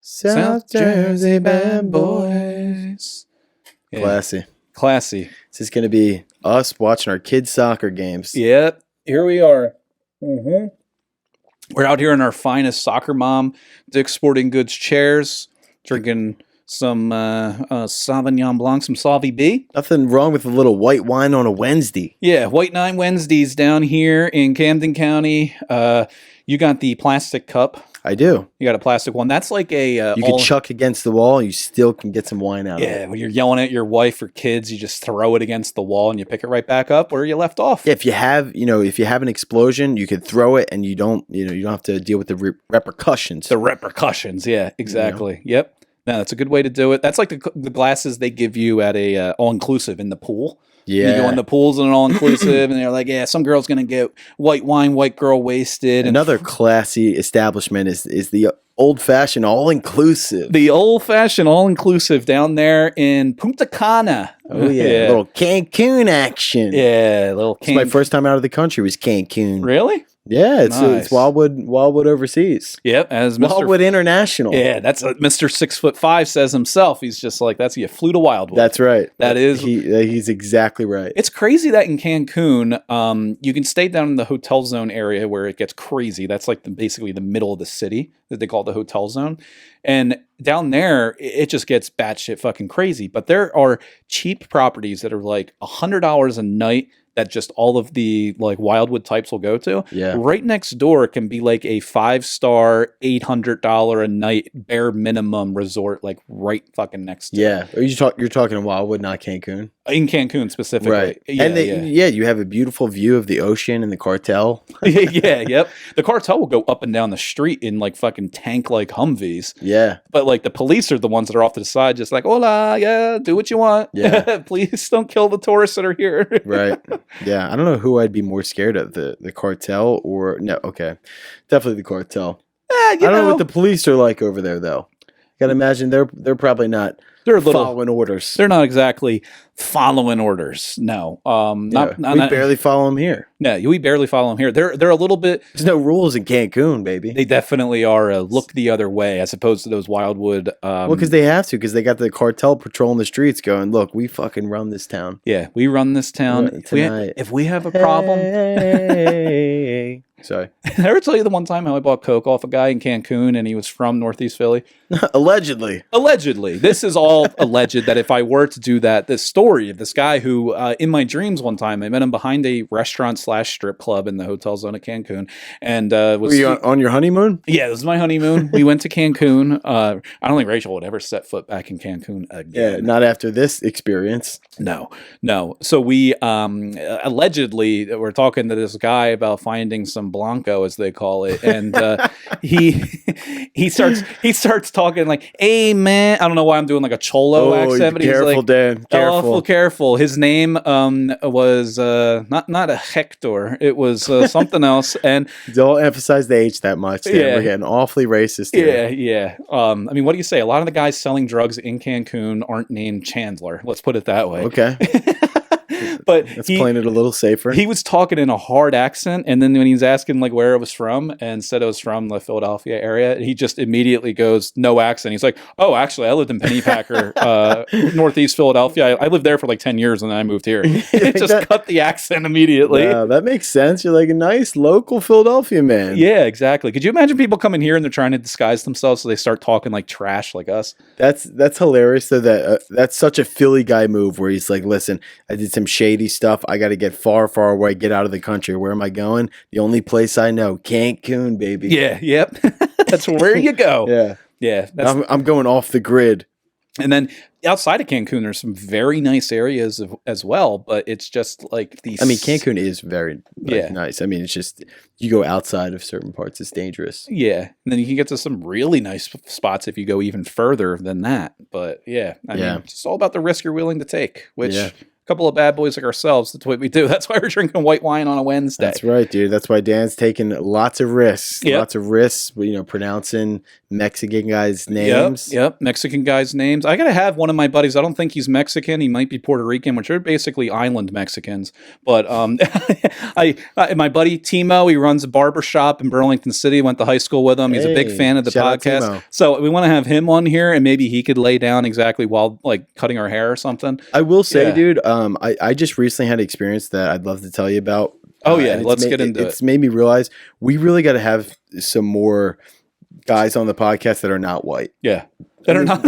South Jersey bad boys. Yeah. Classy. This is going to be us watching our kids' soccer games. Yep. Here we are. Mm-hmm. We're out here in our finest soccer mom, Dick's Sporting Goods chairs, drinking some Sauvignon Blanc, some Sauvi B. Nothing wrong with a little white wine on a Wednesday. Yeah, White Nine Wednesdays down here in Camden County. You got the plastic cup. I do. You got a plastic one. That's like a... you can chuck against the wall and you still can get some wine out of it. Yeah, when you're yelling at your wife or kids, you just throw it against the wall and you pick it right back up where you left off. Yeah, if you have an explosion, you could throw it and you don't have to deal with the repercussions. The repercussions, yeah, exactly. Yep. No, that's a good way to do it. That's like the glasses they give you at a all-inclusive in the pool. Yeah. You go in the pools in an all-inclusive, and they're like, yeah, some girl's going to get white wine, white girl wasted. Another classy establishment is the old-fashioned all-inclusive. The old-fashioned all-inclusive down there in Punta Cana. Oh, yeah. A little Cancun action. Yeah, a little Cancun. My first time out of the country was Cancun. Really? Yeah, it's Wildwood overseas. Yep, as Mr. Wildwood International. Yeah, that's what Mr. 6'5" says himself. He's just like, you flew to Wildwood. That's right. He's exactly right. It's crazy that in Cancun, you can stay down in the hotel zone area where it gets crazy. That's like basically the middle of the city that they call the hotel zone. And down there, it just gets batshit fucking crazy. But there are cheap properties that are like $100 a night that just all of the like Wildwood types will go to. Yeah. Right next door can be like a 5-star, $800 a night bare minimum resort, like right fucking next to it. You're talking in Wildwood, not Cancun. In Cancun specifically. Right. Yeah, and you have a beautiful view of the ocean and the cartel. Yep. The cartel will go up and down the street in like fucking tank like Humvees. Yeah. But like the police are the ones that are off to the side just like, hola, yeah, do what you want. Yeah. Please don't kill the tourists that are here. Right. Yeah. I don't know who I'd be more scared of, the cartel or... No, okay. Definitely the cartel. I don't know what the police are like over there, though. Gotta imagine they're probably not... They're following orders. They're not exactly following orders. No. We barely follow them here. No, we barely follow them here. They're a little bit... There's no rules in Cancun, baby. They definitely are a look the other way as opposed to those Wildwood... well, because they have to, because they got the cartel patrolling the streets going, look, we fucking run this town. Yeah, we run this town. If we have a problem... Hey. Sorry. Did I ever tell you the one time how I bought Coke off a guy in Cancun and he was from Northeast Philly? Allegedly. This is all alleged that if I were to do that, this story of this guy who, in my dreams one time, I met him behind a restaurant/strip club in the hotel zone of Cancun. And were you on your honeymoon? Yeah, this was my honeymoon. We went to Cancun. I don't think Rachel would ever set foot back in Cancun again. Yeah, not after this experience. No. So we allegedly we're talking to this guy about finding some Blanco, as they call it, and he starts talking like, "Hey man," I don't know why I'm doing like a Cholo accent, but careful, he's like, Dan, careful, careful. His name was not a Hector, it was something else, and don't emphasize the H that much. Dan. Yeah, we're getting awfully racist here. Yeah. I mean, what do you say? A lot of the guys selling drugs in Cancun aren't named Chandler. Let's put it that way. Okay. But let's playing it a little safer. He was talking in a hard accent, and then when he was asking like where it was from, and said it was from the Philadelphia area, he just immediately goes no accent. He's like, "Oh, actually, I lived in Pennypacker, Northeast Philadelphia. I lived there for like 10 years, and then I moved here." It just cut the accent immediately. Yeah, that makes sense. You're like a nice local Philadelphia man. Yeah, exactly. Could you imagine people coming here and they're trying to disguise themselves so they start talking like trash like us? That's hilarious. Though that's such a Philly guy move where he's like, "Listen, I did some shady stuff. I got to get far away, get out of the country. Where am I going? The only place I know, Cancun, baby." Yeah, yep. That's where you go. Yeah. I'm going off the grid. And then outside of Cancun, there's some very nice areas as well, but it's just like these. I mean, Cancun is very nice. I mean, it's just you go outside of certain parts, it's dangerous. Yeah, and then you can get to some really nice spots if you go even further than that. But I mean, it's all about the risk you're willing to take, which couple of bad boys like ourselves. That's what we do. That's why we're drinking white wine on a Wednesday. That's right, dude. That's why Dan's taking lots of risks. Yep. Lots of risks, pronouncing Mexican guys' names. Yep. Mexican guys' names. I got to have one of my buddies. I don't think he's Mexican. He might be Puerto Rican, which are basically island Mexicans. But my buddy Timo, he runs a barber shop in Burlington City. Went to high school with him. He's a big fan of the podcast. So we want to have him on here, and maybe he could lay down exactly while like cutting our hair or something. I will say, dude, I just recently had an experience that I'd love to tell you about. Oh yeah, let's get into it. It's made me realize we really got to have some more guys on the podcast that are not white. Yeah, that are not.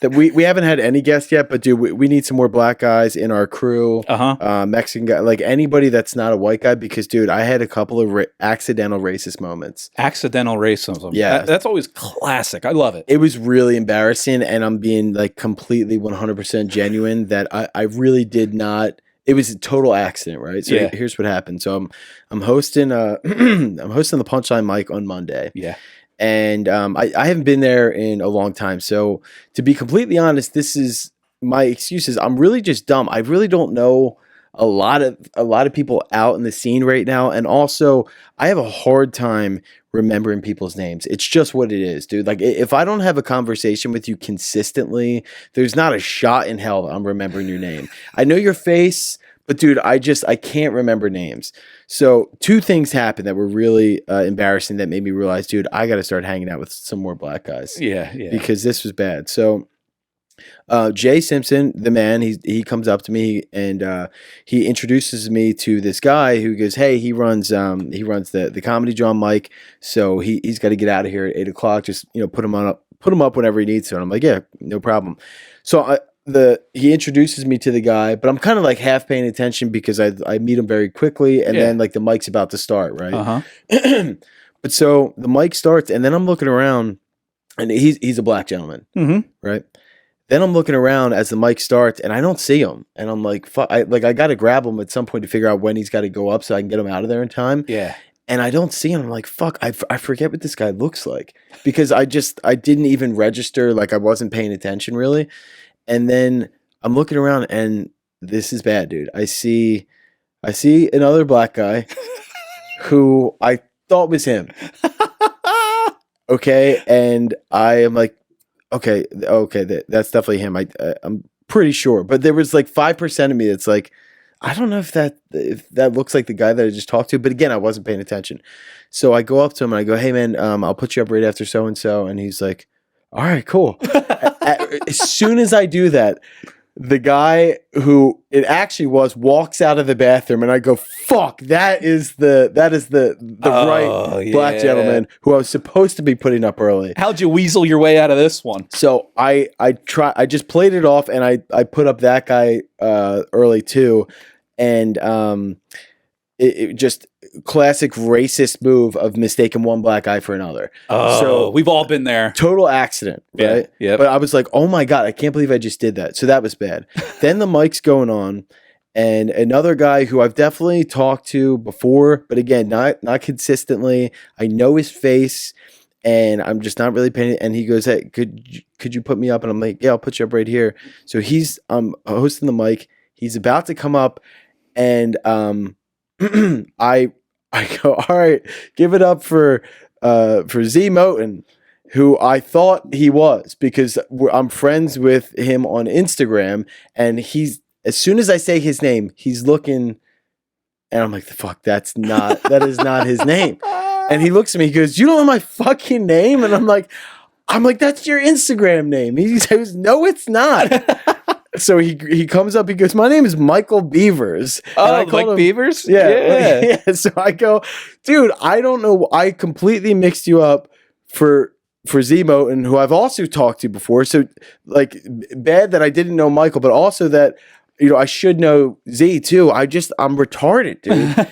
That we haven't had any guests yet, but dude, we need some more black guys in our crew. Mexican guy, like anybody that's not a white guy, because dude, I had a couple of accidental racist moments. Accidental racism. Yeah, that's always classic. I love it. It was really embarrassing, and I'm being like completely 100% genuine that I really did not. It was a total accident, right? So here's what happened. So I'm hosting I'm hosting the Punchline mic on Monday. Yeah. And I haven't been there in a long time. So to be completely honest, this is my excuses. I'm really just dumb. I really don't know a lot of people out in the scene right now. And also I have a hard time remembering people's names. It's just what it is, dude. Like if I don't have a conversation with you consistently, there's not a shot in hell that I'm remembering your name. I know your face, but dude, I can't remember names. So 2 things happened that were really embarrassing that made me realize, dude, I got to start hanging out with some more black guys. Yeah. Because this was bad. So Jay Simpson, the man, he comes up to me and he introduces me to this guy who goes, hey, he runs the Comedy John mic, so he's got to get out of here at 8:00. Just put him up whenever he needs to. And I'm like, yeah, no problem. So he introduces me to the guy, but I'm kind of like half paying attention because I meet him very quickly, and then like the mic's about to start, right? But so the mic starts, and then I'm looking around, and he's a black gentleman, right? Then I'm looking around as the mic starts, and I don't see him, and I'm like, fuck, I got to grab him at some point to figure out when he's got to go up so I can get him out of there in time. Yeah. And I don't see him. I'm like, fuck, I forget what this guy looks like because I didn't even register, like I wasn't paying attention really. And then I'm looking around, and this is bad, dude. I see another black guy who I thought was him. Okay, and I am like, okay, that's definitely him. I'm pretty sure, but there was like 5% of me that's like, I don't know if that looks like the guy that I just talked to. But again, I wasn't paying attention. So I go up to him and I go, hey man, I'll put you up right after so and so, and he's like, all right, cool. As soon as I do that, the guy who it actually was walks out of the bathroom, and I go, "Fuck! That is the right black gentleman who I was supposed to be putting up early." How'd you weasel your way out of this one? So I just played it off, and I put up that guy early too, and it just classic racist move of mistaking one black guy for another. Oh, so we've all been there. Total accident, right? Yeah. But I was like, oh my God, I can't believe I just did that. So that was bad. Then the mic's going on, and another guy who I've definitely talked to before, but again, not consistently. I know his face, and I'm just not really paying. And he goes, hey, could you put me up? And I'm like, yeah, I'll put you up right here. So I'm hosting the mic. He's about to come up, and I go, all right, give it up for Z Moten, who I thought he was because I'm friends with him on Instagram, and as soon as I say his name, he's looking, and I'm like, fuck, that is not his name. And he looks at me, he goes, you don't know my fucking name? And I'm like, that's your Instagram name. He says, no, it's not. So he comes up, he goes, my name is Michael Beavers. Oh, and like Beavers? Yeah. So I go, dude, I don't know. I completely mixed you up for Z Moten, who I've also talked to before. So like bad that I didn't know Michael, but also that, I should know Z too. I'm retarded, dude.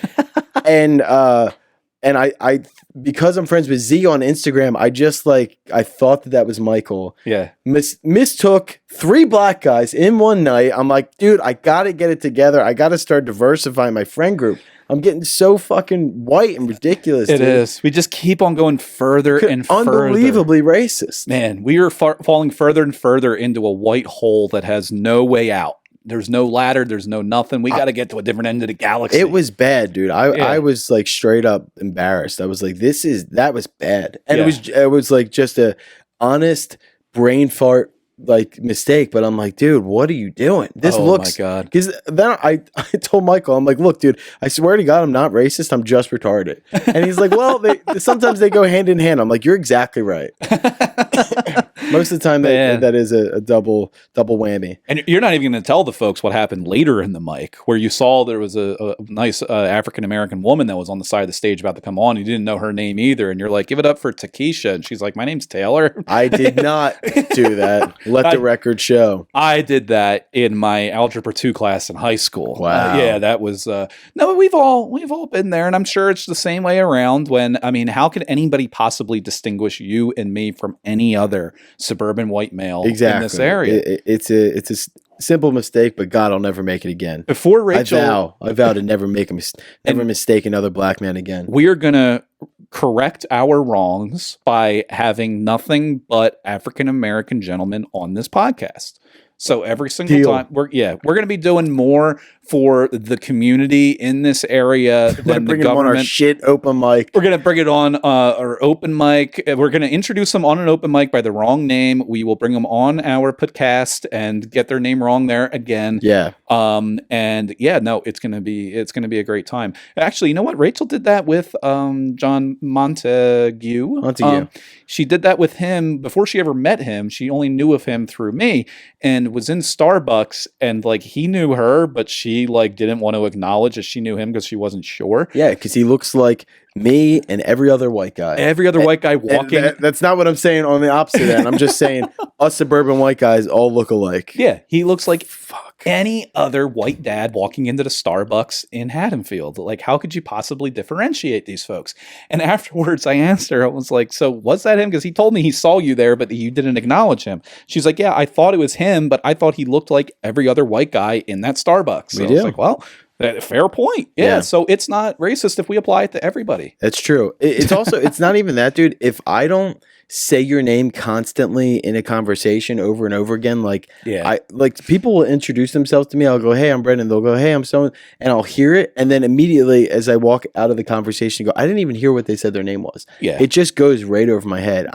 And I because I'm friends with Z on Instagram, I thought that was Michael. Yeah. Mistook 3 black guys in one night. I'm like, dude, I got to get it together. I got to start diversifying my friend group. I'm getting so fucking white and ridiculous. It is. We just keep on going further and further. Unbelievably racist. Man, we are falling further and further into a white hole that has no way out. There's no ladder. There's no nothing. We got to get to a different end of the galaxy. It was bad, dude. I was like straight up embarrassed. I was like, that was bad. And it was like just a honest brain fart like mistake, but I'm like, dude, what are you doing? This looks, my God. Because then I told Michael, I'm like, look, dude, I swear to God, I'm not racist. I'm just retarded. And he's like, well, sometimes they go hand in hand. I'm like, you're exactly right. Most of the time, that is a double whammy. And you're not even going to tell the folks what happened later in the mic, where you saw there was a nice African American woman that was on the side of the stage about to come on. You didn't know her name either, and you're like, "Give it up for Takesha," and she's like, "My name's Taylor." I did not do that. Let the record show. I did that in my Algebra 2 class in high school. Wow. Yeah, that was no. We've all been there, and I'm sure it's the same way around. How could anybody possibly distinguish you and me from any other suburban white male in this area? It's a simple mistake, but God, I'll never make it again. Before Rachel, I vow to never mistake another black man again. We are gonna correct our wrongs by having nothing but African American gentlemen on this podcast. So every single time we're going to be doing more for the community in this area than the government. On our shit open mic. We're going to bring it on our open mic. We're going to introduce them on an open mic by the wrong name. We will bring them on our podcast and get their name wrong there again. Yeah. It's going to be a great time. Actually, you know what? Rachel did that with John Montague. She did that with him before she ever met him. She only knew of him through me and was in Starbucks, and like he knew her, but she like didn't want to acknowledge that she knew him because she wasn't sure. Yeah, because he looks like me and every other white guy. Every other white guy walking. That's not what I'm saying on the opposite end. I'm just saying us suburban white guys all look alike. Yeah, he looks like any other white dad walking into the Starbucks in Haddonfield. Like, how could you possibly differentiate these folks? And afterwards, I asked her, I was like, so was that him? Because he told me he saw you there, but you didn't acknowledge him. She's like, yeah, I thought it was him, but I thought he looked like every other white guy in that Starbucks. So I was like, well, fair point. Yeah. So it's not racist if we apply it to everybody. That's true. It's also, it's not even that, dude. If I don't say your name constantly in a conversation over and over again, people will introduce themselves to me. I'll go, hey, I'm Brendan. They'll go, hey, I'm so, and I'll hear it. And then immediately as I walk out of the conversation, go, I didn't even hear what they said their name was. Yeah. It just goes right over my head.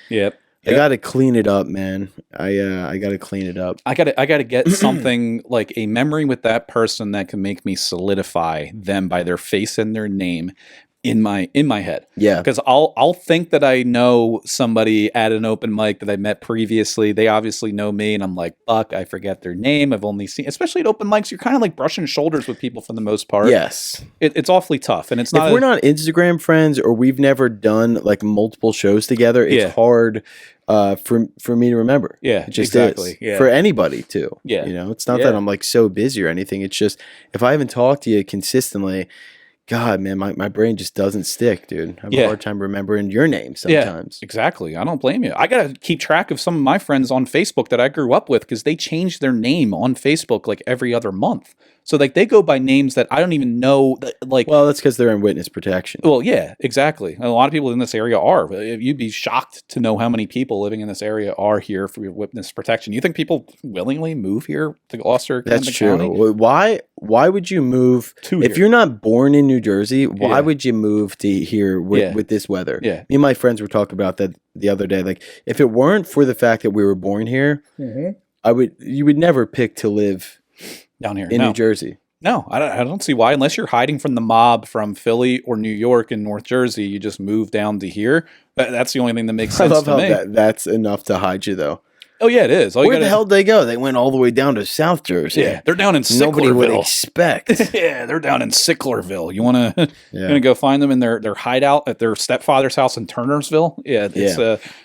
Yep. I got to clean it up, man. I got to clean it up. I got to get something like a memory with that person that can make me solidify them by their face and their name in my head. Yeah. Because I'll think that I know somebody at an open mic that I met previously. They obviously know me, and I'm like, fuck, I forget their name. I've only seen, especially at open mics, you're kind of like brushing shoulders with people for the most part. Yes. It's awfully tough. And it's not, if we're not Instagram friends or we've never done like multiple shows together, it's hard for me to remember. Yeah, it just exactly. is. Yeah. For anybody too. Yeah. You know, it's not that I'm like so busy or anything. It's just if I haven't talked to you consistently, God, man, my brain just doesn't stick, dude. I have a hard time remembering your name sometimes. Yeah, exactly. I don't blame you. I got to keep track of some of my friends on Facebook that I grew up with because they change their name on Facebook like every other month. So like they go by names that I don't even know. Well, that's because they're in witness protection. Well, yeah, exactly. And a lot of people in this area are. You'd be shocked to know how many people living in this area are here for witness protection. You think people willingly move here to Gloucester? That's true. County? Why would you move if you're not born in New Jersey? Why would you move to here with this weather? Yeah. Me and my friends were talking about that the other day. Like, if it weren't for the fact that we were born here, you would never pick to live down here in New Jersey. No, I don't see why. Unless you're hiding from the mob from Philly or New York and North Jersey, you just move down to here. That's the only thing that makes sense to me. That's enough to hide you, though. Oh, yeah, it is. Where the hell did they go? They went all the way down to South Jersey. Yeah, they're down in Sicklerville. Nobody would expect. Yeah, they're down in Sicklerville. You want to gonna go find them in their hideout at their stepfather's house in Turnersville? Yeah, it's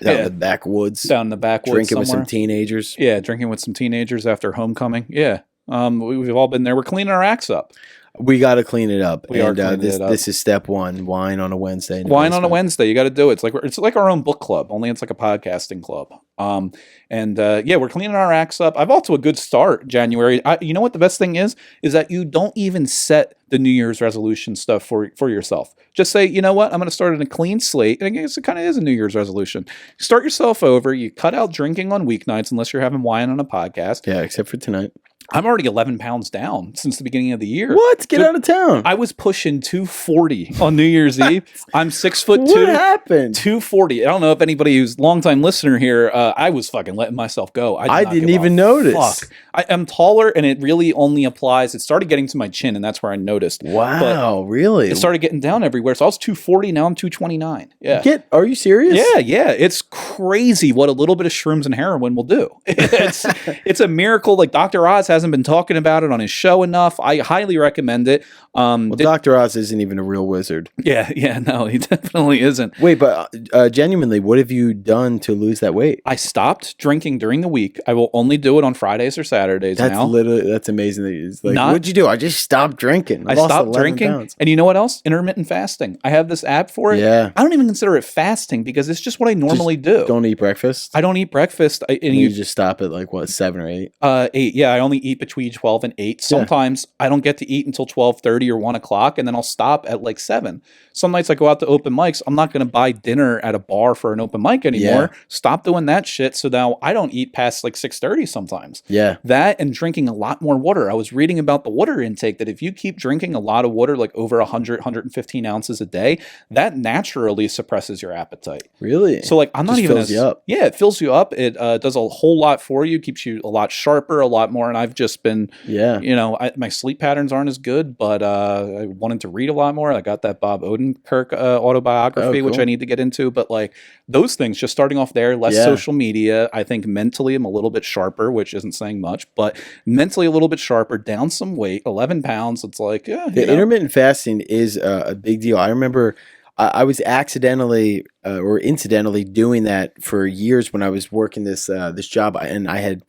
down in the backwoods. Down in the backwoods drinking somewhere. with some teenagers. Yeah, drinking with some teenagers after homecoming. Yeah. We've all been there. We're cleaning our acts up. We got to clean it up. We are cleaning it up. This is step one. Wine on a Wednesday. Wine on a Wednesday. You got to do it. It's like our own book club. Only it's like a podcasting club. We're cleaning our acts up. I've also a good start January. You know what the best thing is that you don't even set the New Year's resolution stuff for yourself. Just say, you know what? I'm going to start on a clean slate. And I guess it kind of is a New Year's resolution. You start yourself over. You cut out drinking on weeknights unless you're having wine on a podcast. Yeah, except for tonight. I'm already 11 pounds down since the beginning of the year. What? Get out of town. I was pushing 240 on New Year's Eve. I'm 6'2". What happened? 240. I don't know if anybody who's a longtime listener here, I was fucking letting myself go. I didn't even notice. Fuck. I am taller, and it really only applies. It started getting to my chin, and that's where I noticed. Wow, really? It started getting down everywhere. So I was 240. Now I'm 229. Yeah. Are you serious? Yeah. It's crazy what a little bit of shrooms and heroin will do. It's a miracle. Like Dr. Oz hasn't been talking about it on his show enough. I highly recommend it. Dr. Oz isn't even a real wizard. Yeah, no, he definitely isn't. Wait, but genuinely, what have you done to lose that weight? I stopped drinking during the week. I will only do it on Fridays or Saturdays now. That's amazing. It's like, what'd you do? I just stopped drinking. I stopped drinking. Pounds. And you know what else? Intermittent fasting. I have this app for it. Yeah. I don't even consider it fasting because it's just what I normally do. Don't eat breakfast? I don't eat breakfast. You just stop at like, what, 7 or 8? 8. Yeah, I only eat between 12 and 8. Sometimes I don't get to eat until 12:30 or 1 o'clock, and then I'll stop at like 7. Some nights I go out to open mics. I'm not going to buy dinner at a bar for an open mic anymore. Stop doing that shit. So now I don't eat past like 6:30 sometimes. Yeah. That and drinking a lot more water. I was reading about the water intake that if you keep drinking a lot of water, like over 100, 115 ounces a day, that naturally suppresses your appetite. Really? So like I'm not even fills you up. Yeah, it fills you up. It does a whole lot for you, keeps you a lot sharper, a lot more. And I've just been, my sleep patterns aren't as good, but I wanted to read a lot more. I got that Bob Odenkirk autobiography, which I need to get into. But like those things, just starting off there, less social media. I think mentally I'm a little bit sharper, which isn't saying much, but mentally a little bit sharper, down some weight, 11 pounds. It's like, intermittent fasting is a big deal. I remember I was accidentally or incidentally doing that for years when I was working this job, and I had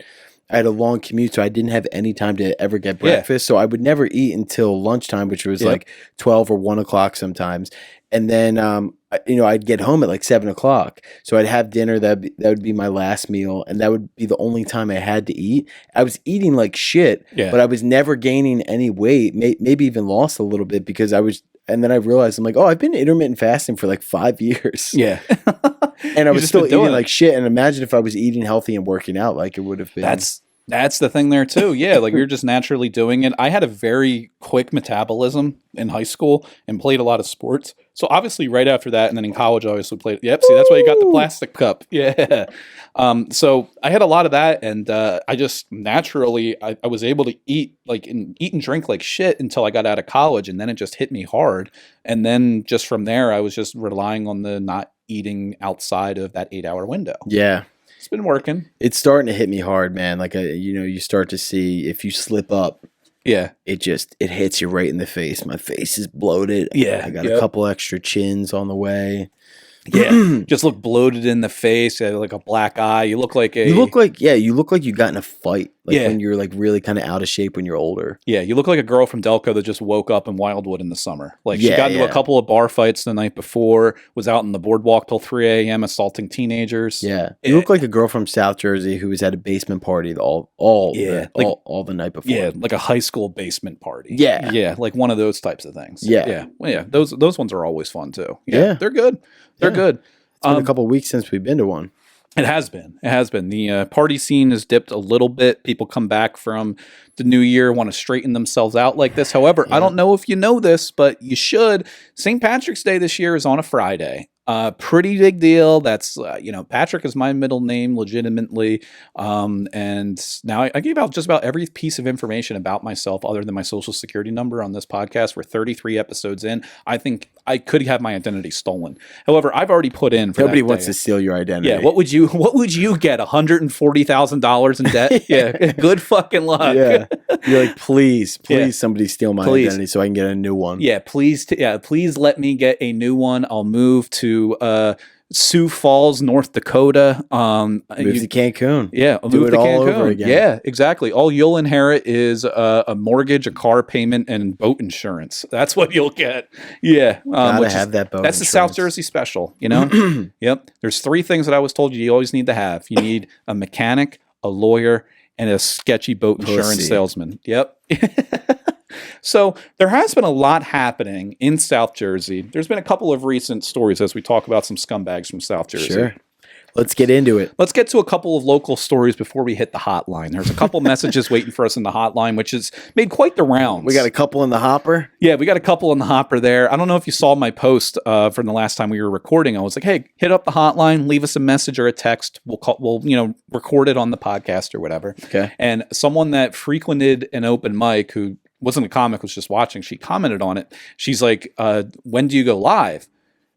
a long commute, so I didn't have any time to ever get breakfast. So I would never eat until lunchtime, which was like 12 or 1 o'clock sometimes. And then, I'd get home at like 7 o'clock. So I'd have dinner. That would be my last meal. And that would be the only time I had to eat. I was eating like shit, but I was never gaining any weight, maybe even lost a little bit because and then I realized, I'm like, I've been intermittent fasting for like 5 years. Yeah. And I was still eating like shit. And imagine if I was eating healthy and working out like it would have been. That's the thing there too. Yeah, like you're just naturally doing it. I had a very quick metabolism in high school and played a lot of sports. So obviously right after that, and then in college, I obviously played. Yep, see, that's why you got the plastic cup. Yeah. So I had a lot of that, and I just naturally, I was able to eat and drink like shit until I got out of college, and then it just hit me hard. And then just from there, I was just relying on the not eating outside of that 8-hour window. Yeah. It's been working. It's starting to hit me hard, man. Like, you start to see if you slip up. Yeah. It hits you right in the face. My face is bloated. Yeah. I got a couple extra chins on the way. Yeah. Just look bloated in the face, like a black eye. You look like you look like you got in a fight. When you're like really kind of out of shape when you're older. Yeah, you look like a girl from Delco that just woke up in Wildwood in the summer. Like she got into a couple of bar fights the night before, was out on the boardwalk till 3 a.m. assaulting teenagers. Yeah. You look like a girl from South Jersey who was at a basement party all the night before. Yeah, like a high school basement party. Yeah. Yeah, like one of those types of things. Yeah. Yeah. Well, yeah, those ones are always fun too. Yeah. They're good. They're good. It's been a couple of weeks since we've been to one. It has been. The party scene has dipped a little bit. People come back from the new year, want to straighten themselves out like this. However, I don't know if you know this, but you should. St. Patrick's Day this year is on a Friday. Pretty big deal. That's, Patrick is my middle name legitimately. And now I gave out just about every piece of information about myself other than my social security number on this podcast. We're 33 episodes in. I think I could have my identity stolen. However, I've already put in for nobody wants to steal your identity. Yeah. What would you get? $140,000 in debt? Yeah. Good fucking luck. Yeah. You're like, please, somebody steal my identity so I can get a new one. Yeah. Please let me get a new one. I'll move to Sioux Falls, North Dakota. Move to Cancun. Yeah, do it all over again. Yeah, exactly. All you'll inherit is a mortgage, a car payment, and boat insurance. That's what you'll get. Yeah, gotta have that boat. That's the South Jersey special. Yep. There's 3 things that I was told you always need to have. You need a mechanic, a lawyer, and a sketchy boat insurance salesman. Yep. So there has been a lot happening in South Jersey. There's been a couple of recent stories as we talk about some scumbags from South Jersey. Sure. Let's get into it. Let's get to a couple of local stories before we hit the hotline. There's a couple messages waiting for us in the hotline, which has made quite the rounds. We got a couple in the hopper? Yeah, we got a couple in the hopper there. I don't know if you saw my post from the last time we were recording. I was like, hey, hit up the hotline, leave us a message or a text. We'll record it on the podcast or whatever. Okay. And someone that frequented an open mic who wasn't a comic, was just watching, she commented on it. She's like, when do you go live?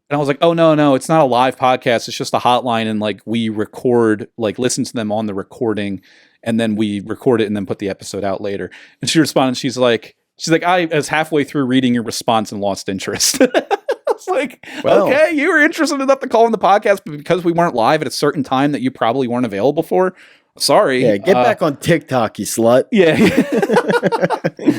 And I was like, oh, no, it's not a live podcast. It's just a hotline. And like we record, like listen to them on the recording and then we record it and then put the episode out later. And she responded, she's like, I was halfway through reading your response and lost interest. I was like, well, okay, you were interested enough to call in the podcast, but because we weren't live at a certain time that you probably weren't available for, sorry. Yeah, get back on TikTok, you slut. Yeah.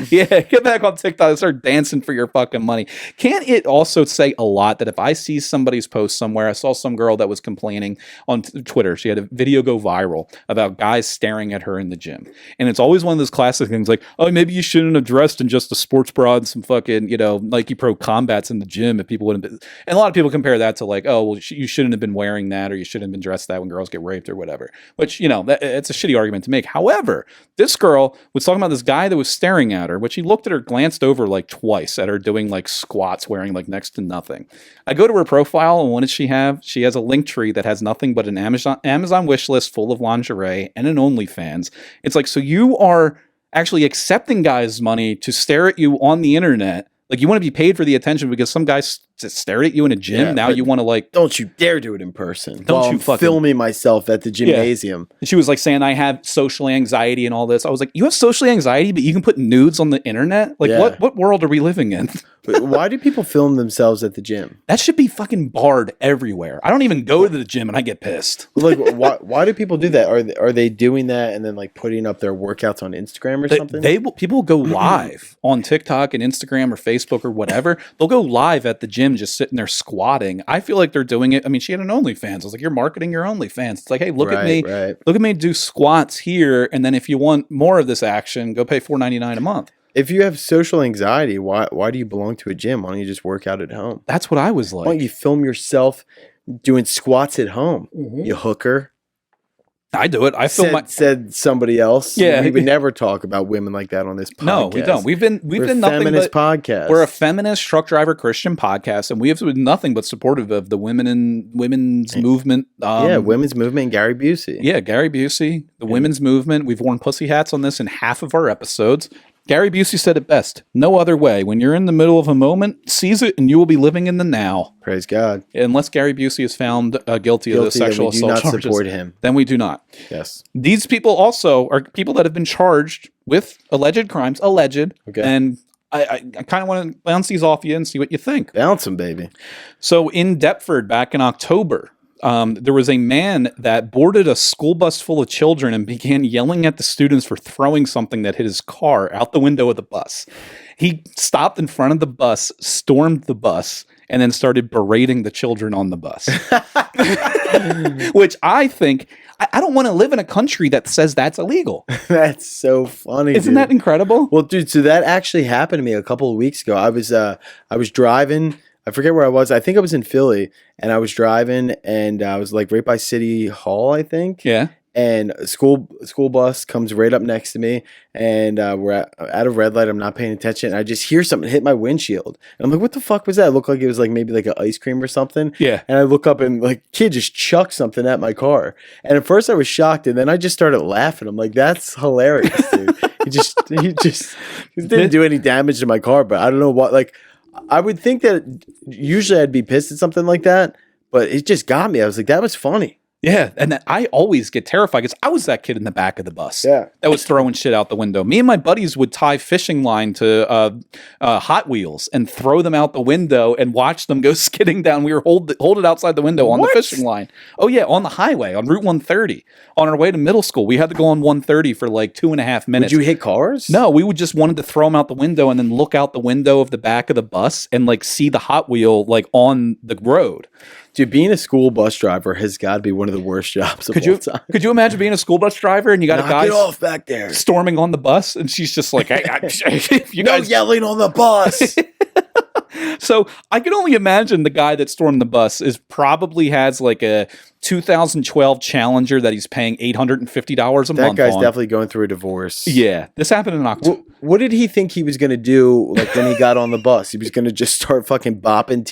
Yeah, get back on TikTok and start dancing for your fucking money. Can't it also say a lot that if I see somebody's post somewhere, I saw some girl that was complaining on Twitter, she had a video go viral about guys staring at her in the gym. And it's always one of those classic things like, oh, maybe you shouldn't have dressed in just a sports bra and some fucking, Nike Pro Combats in the gym if people wouldn't be. And a lot of people compare that to like, oh, well, you shouldn't have been wearing that or you shouldn't have been dressed that when girls get raped or whatever. Which, it's a shitty argument to make. However, this girl was talking about this guy that was staring at her, which he looked at her, glanced over like twice at her doing like squats, wearing like next to nothing. I go to her profile, and what does she have? She has a link tree that has nothing but an Amazon wish list full of lingerie and an OnlyFans. It's like, so you are actually accepting guys' money to stare at you on the internet. Like you want to be paid for the attention because some guy stared at you in a gym. Yeah, now you want to like, don't you dare do it in person. Don't you fucking filming myself at the gymnasium. Yeah. She was like saying I have social anxiety and all this. I was like, you have social anxiety, but you can put nudes on the internet? Like what world are we living in? Why do people film themselves at the gym? That should be fucking barred everywhere. I don't even go to the gym and I get pissed. Like why do people do that? Are they doing that and then like putting up their workouts on Instagram or something? People go live on TikTok and Instagram or Facebook or whatever. They'll go live at the gym just sitting there squatting. I feel like they're doing it. I mean, she had an OnlyFans. I was like, you're marketing your OnlyFans. It's like, hey, look at me. Right. Look at me do squats here. And then if you want more of this action, go pay $4.99 a month. If you have social anxiety, why do you belong to a gym? Why don't you just work out at home? That's what I was like. Why don't you film yourself doing squats at home, you hooker? I do it. I said somebody else. Yeah, we would never talk about women like that on this podcast. No, we don't. We've been nothing feminist podcast. We're a feminist truck driver Christian podcast, and we have been nothing but supportive of the women's movement. Women's movement. Gary Busey. Yeah, Gary Busey, the women's movement. We've worn pussy hats on this in half of our episodes. Gary Busey said it best. No other way. When you're in the middle of a moment, seize it and you will be living in the now. Praise God. Unless Gary Busey is found guilty of the sexual assault charges. We do not support him. Then we do not. Yes. These people also are people that have been charged with alleged crimes. Alleged. Okay. And I kind of want to bounce these off you and see what you think. Bounce them, baby. So in Deptford back in October, there was a man that boarded a school bus full of children and began yelling at the students for throwing something that hit his car out the window of the bus. He stopped in front of the bus, stormed the bus, and then started berating the children on the bus. Which I think, I don't want to live in a country that says that's illegal. That's so funny. Isn't that incredible? Well, dude, so that actually happened to me a couple of weeks ago. I was driving. I forget where I was. I think I was in Philly, and I was driving, and I was like right by City Hall, I think. Yeah. And a school bus comes right up next to me, and we're at a red light. I'm not paying attention. And I just hear something hit my windshield, and I'm like, "What the fuck was that?" It looked like it was like maybe like an ice cream or something. Yeah. And I look up, and like kid just chucked something at my car. And at first I was shocked, and then I just started laughing. I'm like, "That's hilarious, dude." he didn't do any damage to my car, but I don't know what like. I would think that usually I'd be pissed at something like that, but it just got me. I was like, that was funny. Yeah, and then I always get terrified because I was that kid in the back of the bus that was throwing shit out the window. Me and my buddies would tie fishing line to Hot Wheels and throw them out the window and watch them go skidding down. We were hold it outside the window on the fishing line. Oh, yeah, on the highway, on Route 130. On our way to middle school, we had to go on 130 for like 2.5 minutes. Would you hit cars? No, we would just wanted to throw them out the window and then look out the window of the back of the bus and like see the Hot Wheel like on the road. Dude, being a school bus driver has got to be one of the worst jobs of all time. Could you imagine being a school bus driver and you got a guy get off back there storming on the bus and she's just like, hey, you guys yelling on the bus. So I can only imagine the guy that stormed the bus probably has like a 2012 Challenger that he's paying $850 a month. That guy's definitely going through a divorce. Yeah, this happened in October. What did he think he was going to do? Like when he got on the bus, he was going to just start fucking bopping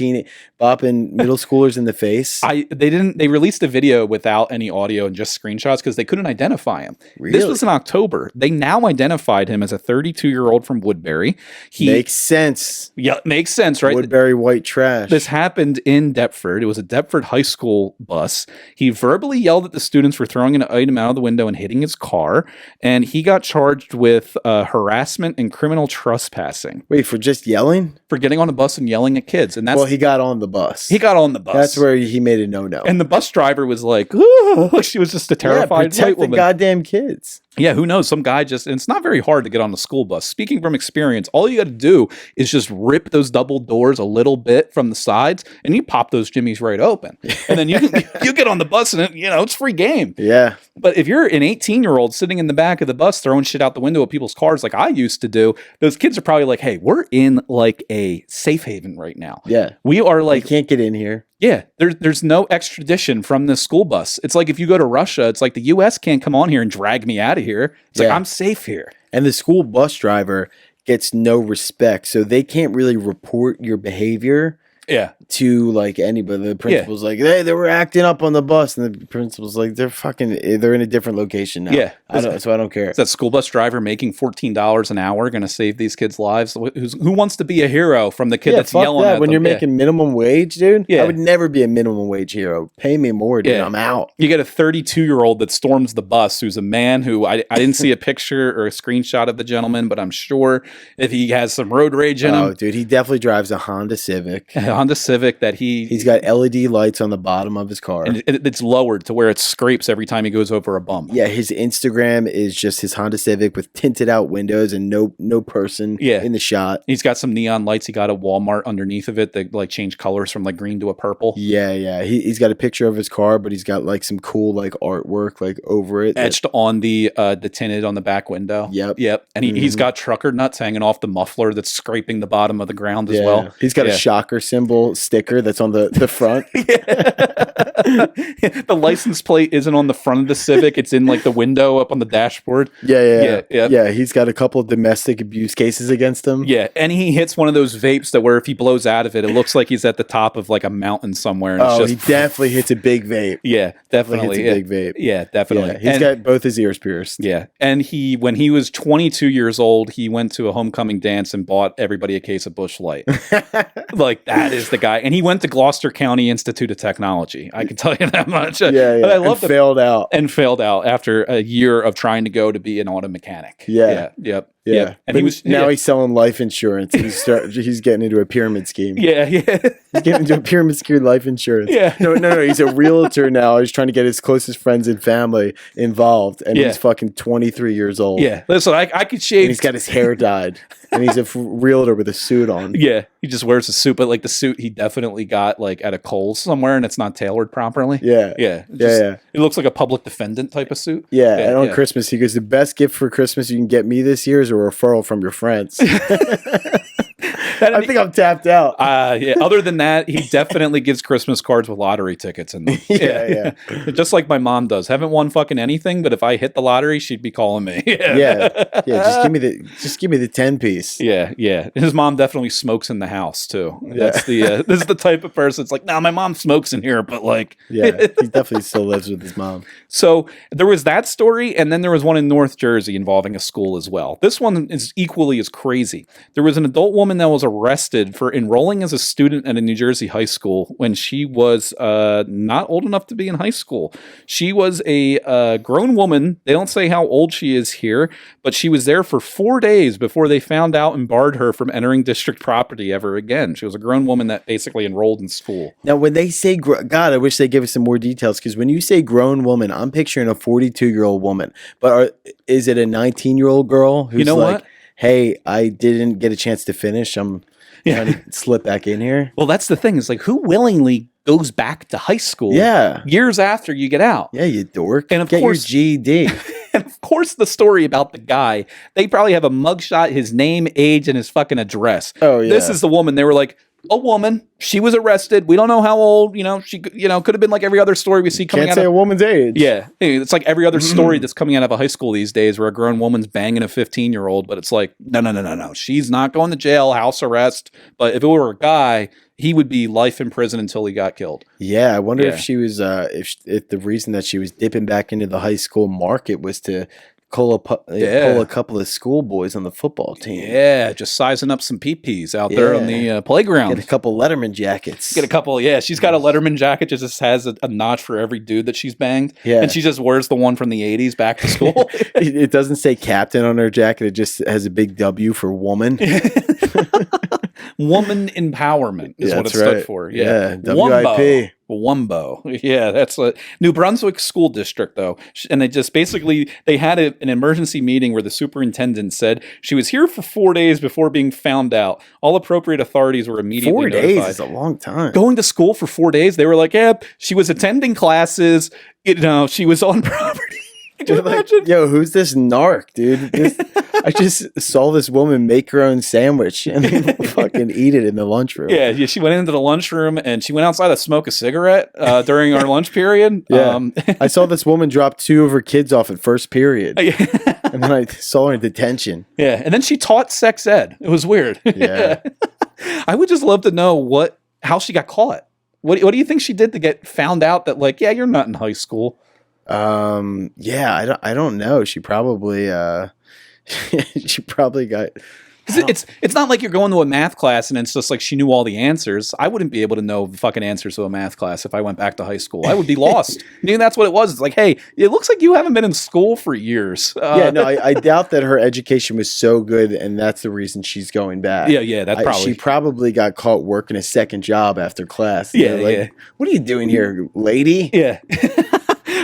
middle schoolers in the face. They released a video without any audio and just screenshots because they couldn't identify him. Really? This was in October. They now identified him as a 32-year-old from Woodbury. Makes sense. Yeah, makes sense, right? Woodbury white trash. This happened in Deptford. It was a Deptford high school bus. He verbally yelled at the students for throwing an item out of the window and hitting his car, and he got charged with harassment and criminal trespassing. Wait, for just yelling? For getting on a bus and yelling at kids. And he got on the bus. He got on the bus. That's where he made a no-no. And the bus driver was like, "Ooh," she was just a terrified protect white woman. the goddamn kids. Yeah, who knows? Some guy and it's not very hard to get on the school bus. Speaking from experience, all you got to do is just rip those double doors a little bit from the sides and you pop those jimmies right open. And then you get on the bus and it's free game. Yeah. But if you're an 18-year-old sitting in the back of the bus throwing shit out the window of people's cars like I used to do, those kids are probably like, "Hey, we're in like a safe haven right now." Yeah. We are like, you can't get in here. Yeah, there's no extradition from this school bus. It's like if you go to Russia, it's like the U.S. can't come on here and drag me out of here. It's like I'm safe here. And the school bus driver gets no respect, so they can't really report your behavior. Yeah. To like anybody. The principal's like, "Hey, they were acting up on the bus," and the principal's like, they're in a different location now. Yeah. So I don't care. Is that school bus driver making $14 an hour going to save these kids' lives? Who wants to be a hero from the kid that's yelling at them? When you're making minimum wage, dude, I would never be a minimum wage hero. Pay me more, dude. I'm out. You get a 32-year-old that storms the bus who's a man who I didn't see a picture or a screenshot of the gentleman, but I'm sure if he has some road rage in him. Oh, dude, he definitely drives a Honda Civic. A Honda Civic that he's got LED lights on the bottom of his car. And it's lowered to where it scrapes every time he goes over a bump. Yeah, his Instagram is just his Honda Civic with tinted out windows and no person in the shot. He's got some neon lights he got at Walmart underneath of it that like change colors from like green to a purple. Yeah. He's got a picture of his car, but he's got like some cool like artwork like over it. Etched on the tinted on the back window. Yep. And he's got trucker nuts hanging off the muffler that's scraping the bottom of the ground as well. He's got a shocker symbol sticker that's on the front. The license plate isn't on the front of the Civic. It's in like the window up on the dashboard. Yeah. He's got a couple of domestic abuse cases against him. Yeah. And he hits one of those vapes that where if he blows out of it, it looks like he's at the top of like a mountain somewhere. And he definitely hits a big vape. Yeah, definitely. Hits a big vape. Yeah, definitely. Yeah, he's got both his ears pierced. Yeah. And when he was 22 years old, he went to a homecoming dance and bought everybody a case of Busch Light. Like that is the guy. And he went to Gloucester County Institute of Technology. I can tell you that much. But I love failed out. And failed out after a year of trying to go to be an auto mechanic. Yeah. Yeah. And he's selling life insurance. He's getting into a pyramid scheme. Yeah. He's getting into a pyramid scheme life insurance. Yeah. No. He's a realtor now. He's trying to get his closest friends and family involved. And he's fucking 23 years old. Yeah. Listen, I could shave. And he's got his hair dyed. And he's a realtor with a suit on. Yeah. He just wears a suit, but like the suit he definitely got like at a Kohl's somewhere and it's not tailored properly. Yeah. It looks like a public defendant type of suit. Yeah. And on Christmas, he goes, "The best gift for Christmas you can get me this year is a referral from your friends." I think I'm tapped out. Other than that, he definitely gives Christmas cards with lottery tickets in them. Yeah. Just like my mom does. Haven't won fucking anything, but if I hit the lottery, she'd be calling me. Just give me the 10-piece. Yeah. His mom definitely smokes in the house too. That's this is the type of person. It's like, no, my mom smokes in here, but like, he definitely still lives with his mom. So there was that story, and then there was one in North Jersey involving a school as well. This one is equally as crazy. There was an adult woman that was arrested for enrolling as a student at a New Jersey high school when she was not old enough to be in high school. She was a grown woman. They don't say how old she is here, but she was there for 4 days before they found out and barred her from entering district property ever again. She was a grown woman that basically enrolled in school. Now, when they say, God, I wish they gave us some more details, because when you say grown woman, I'm picturing a 42-year-old woman. But is it a 19-year-old girl who's what? Hey, I didn't get a chance to finish. I'm trying to slip back in here. Well, that's the thing. It's like, who willingly goes back to high school years after you get out? Yeah, you dork. And of get course, your GED. And of course of the story about the guy, they probably have a mugshot, his name, age, and his fucking address. Oh, yeah. This is the woman. They were like, a woman. She was arrested. We don't know how old. She could have been like every other story we see coming Can't out say of a woman's age. Yeah, it's like every other story that's coming out of a high school these days, where a grown woman's banging a 15-year-old. But it's like, no. She's not going to jail, house arrest. But if it were a guy, he would be life in prison until he got killed. Yeah, I wonder if she was if the reason that she was dipping back into the high school market was to pull a couple of schoolboys on the football team. Yeah, just sizing up some peepees out there on the playground. Get a couple Letterman jackets. Get a couple. Yeah, she's got a Letterman jacket. Just has a notch for every dude that she's banged. Yeah, and she just wears the one from the 80s back to school. It doesn't say captain on her jacket. It just has a big W for woman. Woman empowerment is what it stood for. Yeah, WIP. Wumbo. Yeah, that's a New Brunswick school district, though. And they had an emergency meeting where the superintendent said she was here for 4 days before being found out. All appropriate authorities were immediately notified. 4 days is a long time. Going to school for 4 days, they were like, yeah, she was attending classes. She was on property. Can you imagine? Yo, who's this narc, dude? I just saw this woman make her own sandwich and fucking eat it in the lunchroom. Yeah, she went into the lunchroom and she went outside to smoke a cigarette during our lunch period. Yeah. I saw this woman drop 2 of her kids off at first period. And then I saw her in detention. Yeah, and then she taught sex ed. It was weird. Yeah. I would just love to know how she got caught. What do you think she did to get found out that, like, yeah, you're not in high school? Yeah, I don't know. She probably got. It's not like you're going to a math class and it's just like she knew all the answers. I wouldn't be able to know the fucking answers to a math class if I went back to high school. I would be lost. That's what it was. It's like, hey, it looks like you haven't been in school for years. I doubt that her education was so good and that's the reason she's going back. Yeah, that's probably. She probably got caught working a second job after class. Yeah. What are you doing here, lady? Yeah.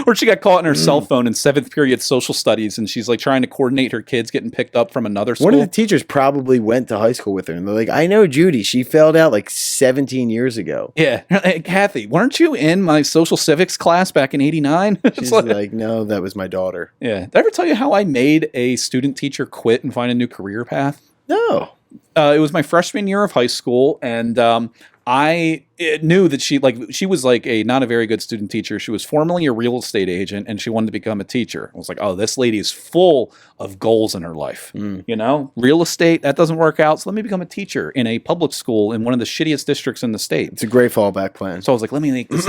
Or she got caught on her cell phone in 7th period social studies and she's like trying to coordinate her kids getting picked up from another school. One of the teachers probably went to high school with her and they're like, I know Judy. She failed out like 17 years ago. Yeah. Hey, Kathy, weren't you in my social civics class back in 89? She's like, no, that was my daughter. Yeah. Did I ever tell you how I made a student teacher quit and find a new career path? No. It was my freshman year of high school and I knew that she was like not a very good student teacher. She was formerly a real estate agent and she wanted to become a teacher. I was like, oh, this lady is full of goals in her life. Real estate, that doesn't work out. So let me become a teacher in a public school in one of the shittiest districts in the state. It's a great fallback plan. So I was like, let me make this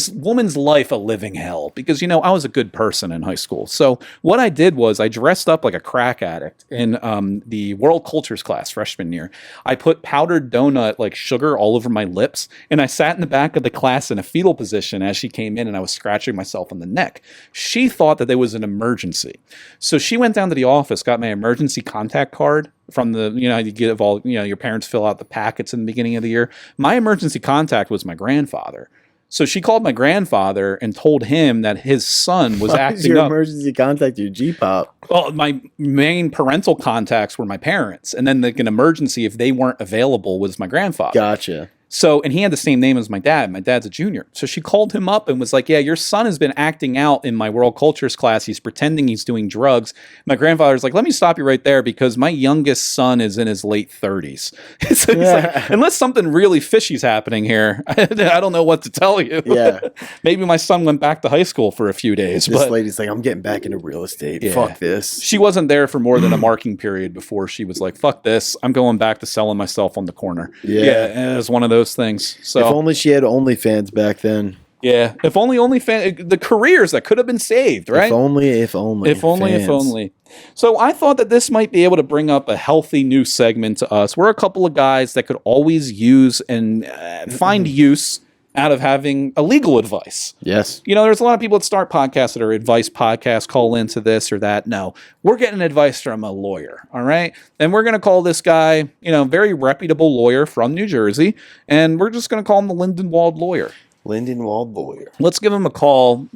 woman's life a living hell because, I was a good person in high school. So what I did was I dressed up like a crack addict in the world cultures class freshman year. I put powdered donut like sugar all over my lips and I sat in the back of the class in a fetal position as she came in and I was scratching myself on the neck. She thought that there was an emergency. So she went down to the office, got my emergency contact card from the, you get all, your parents fill out the packets in the beginning of the year. My emergency contact was my grandfather. So she called my grandfather and told him that his son was acting your up. Emergency contact, your G-pop. Well, my main parental contacts were my parents. And then like an emergency, if they weren't available, was my grandfather. Gotcha. So, and he had the same name as my dad. My dad's a junior. So she called him up and was like, yeah, your son has been acting out in my world cultures class. He's pretending he's doing drugs. My grandfather's like, let me stop you right there because my youngest son is in his late 30s. So he's like, unless something really fishy's happening here, I don't know what to tell you. Yeah. Maybe my son went back to high school for a few days. This lady's like, I'm getting back into real estate. Yeah. Fuck this. She wasn't there for more than a marking period before she was like, fuck this. I'm going back to selling myself on the corner. Yeah. It was one of those things. So if only she had OnlyFans back then. Yeah, if only OnlyFans, the careers that could have been saved, right? If only. So I thought that this might be able to bring up a healthy new segment to us. We're a couple of guys that could always use and find use out of having a legal advice. Yes. There's a lot of people that start podcasts that are advice podcasts, call into this or that. No, we're getting advice from a lawyer. All right. And we're going to call this guy, very reputable lawyer from New Jersey. And we're just going to call him the Lindenwold Lawyer. Lindenwold Lawyer. Let's give him a call.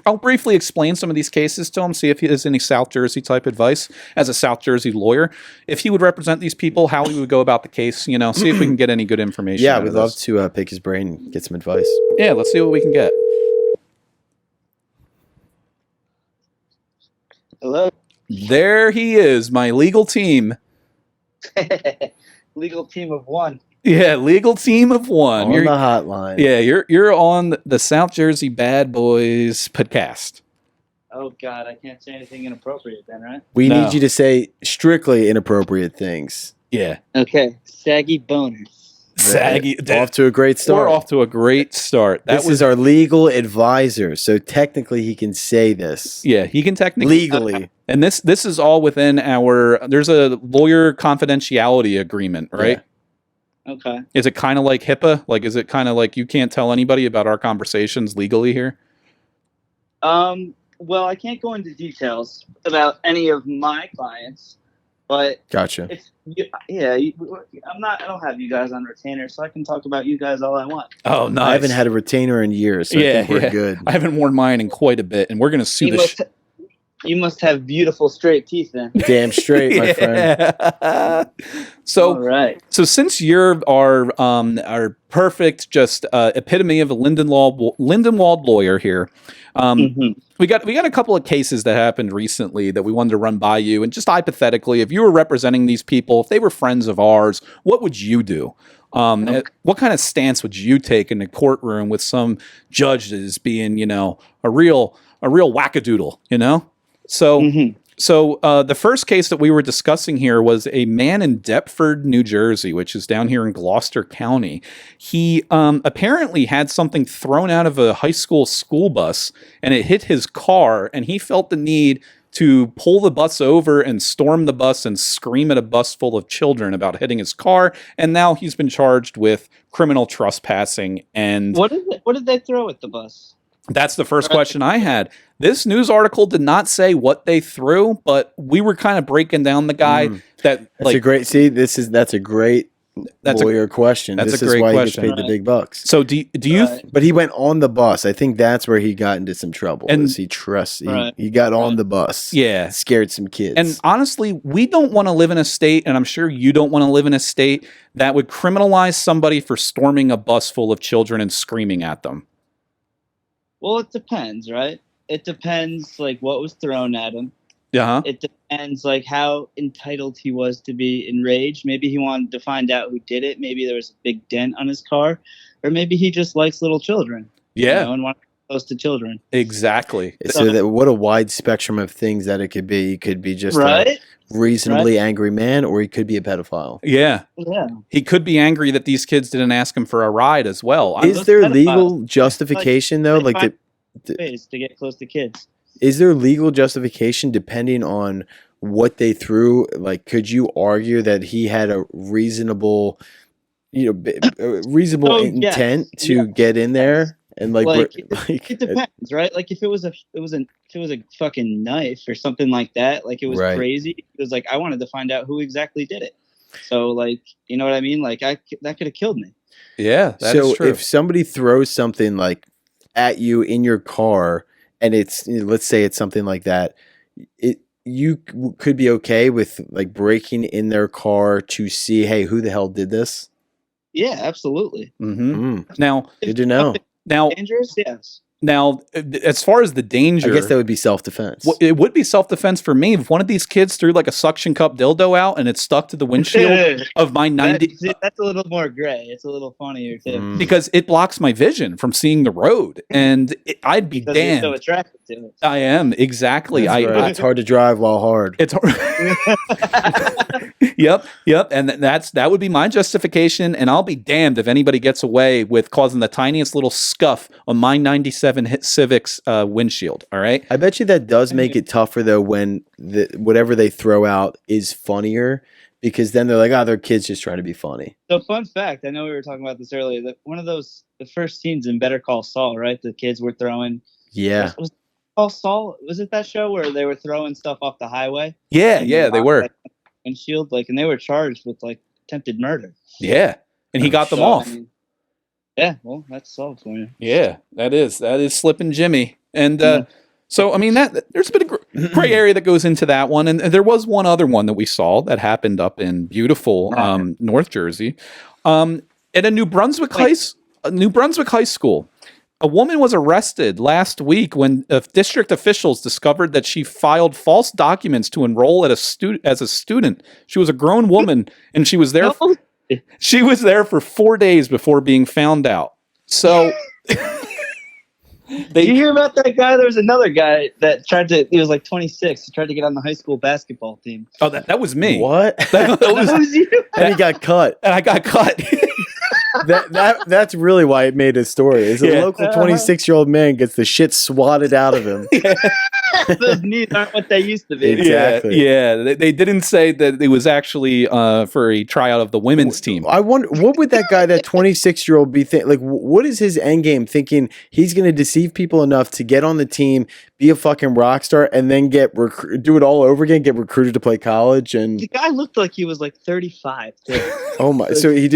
I'll briefly explain some of these cases to him, see if he has any South Jersey type advice as a South Jersey lawyer. If he would represent these people, how he would go about the case, see if we can get any good information. Yeah, we'd love to pick his brain and get some advice. Yeah, let's see what we can get. Hello. There he is, my legal team. Legal team of one. Yeah, legal team of one. On the hotline. Yeah, you're on the South Jersey Bad Boys podcast. Oh God, I can't say anything inappropriate then, right? We need you to say strictly inappropriate things. Yeah. Okay. Saggy boners. Saggy. Off to a great start. We're off to a great start. This is our legal advisor, so technically he can say this. Yeah, he can technically legally. And this is all within there's a lawyer confidentiality agreement, right? Yeah. Okay. Is it kind of like HIPAA? Like, is it kind of like you can't tell anybody about our conversations legally here? Well, I can't go into details about any of my clients, but gotcha. I don't have you guys on retainer, so I can talk about you guys all I want. Oh, nice. I haven't had a retainer in years, so I think we're good. I haven't worn mine in quite a bit, and we're going to sue You must have beautiful straight teeth then. Damn straight, my friend. So, all right. So since you're our perfect just epitome of a Lindenwold lawyer here, we got a couple of cases that happened recently that we wanted to run by you, and just hypothetically, if you were representing these people, if they were friends of ours, what would you do? What kind of stance would you take in the courtroom with some judges being, a real wackadoodle, So, the first case that we were discussing here was a man in Deptford, New Jersey, which is down here in Gloucester County. He apparently had something thrown out of a high school bus, and it hit his car, and he felt the need to pull the bus over and storm the bus and scream at a bus full of children about hitting his car. And now he's been charged with criminal trespassing. And what did they throw at the bus? That's the first question I had. This news article did not say what they threw, but we were kind of breaking down the guy that's a great lawyer question. That's this a great is why question. he gets paid the big bucks. So do you? But he went on the bus. I think that's where he got into some trouble. And he got on the bus. Yeah, scared some kids. And honestly, we don't want to live in a state, and I'm sure you don't want to live in a state that would criminalize somebody for storming a bus full of children and screaming at them. Well, it depends, right? It depends, like, what was thrown at him. Yeah. It depends, like, how entitled he was to be enraged. Maybe he wanted to find out who did it. Maybe there was a big dent on his car. Or maybe he just likes little children. Yeah. And wants to be close to children. Exactly. So what a wide spectrum of things that it could be. He could be just a reasonably angry man, or he could be a pedophile. Yeah. Yeah. He could be angry that these kids didn't ask him for a ride as well. Is there legal justification, though? Like ways to get close to kids. Is there legal justification depending on what they threw? Like, could you argue that he had a reasonable, intent to get in there? And it depends, right? Like if it was a fucking knife or something like that, like it was crazy. It was like I wanted to find out who exactly did it. So like, you know what I mean? Like that could have killed me. Yeah, that is true. If somebody throws something like at you in your car, and it's let's say it's something like that, you could be okay with like breaking in their car to see, hey, who the hell did this? Yeah, absolutely. Now, good to know. Now, dangerous, yes. Now, as far as the danger, I guess that would be self-defense. Well, it would be self-defense for me if one of these kids threw like a suction cup dildo out and it stuck to the windshield of my 90. That's a little more gray. It's a little funnier too, because it blocks my vision from seeing the road, and I'd be damned. You're so attracted to it. I am exactly. It's hard to drive while hard. It's hard. Yep, and that would be my justification, and I'll be damned if anybody gets away with causing the tiniest little scuff on my 97 Civic's windshield. All right. I bet you that does make it tougher though when whatever they throw out is funnier, because then they're like, oh, their kids just trying to be funny. So fun fact, I know we were talking about this earlier, that one of the first scenes in Better Call Saul, right? The kids were throwing. Yeah. Was Call Saul? Was it that show where they were throwing stuff off the highway? Yeah, they were. Like, windshield, and they were charged with like attempted murder. Yeah, and he got them off. Yeah, well, that's solved for you. Yeah, that is Slippin' Jimmy, and so I mean that there's a bit of gray area that goes into that one, and there was one other one that we saw that happened up in beautiful North Jersey, at a New Brunswick High School. A woman was arrested last week when district officials discovered that she filed false documents to enroll as a student. She was a grown woman, and she was there. She was there for 4 days before being found out. So, did you hear about that guy? There was another guy that he was like 26. He tried to get on the high school basketball team. Oh, that was me. What? That was you. And he got cut. And I got cut. That's really why it made a story. Is a local 26-year-old man gets the shit swatted out of him. Those knees aren't what they used to be. Exactly. Yeah. They didn't say that it was actually for a tryout of the women's team. I wonder, what would that 26-year-old be thinking? Like, what is his end game? Thinking he's going to deceive people enough to get on the team, be a fucking rock star, and then do it all over again, get recruited to play college? And the guy looked like he was like 35. Too. Oh my! So he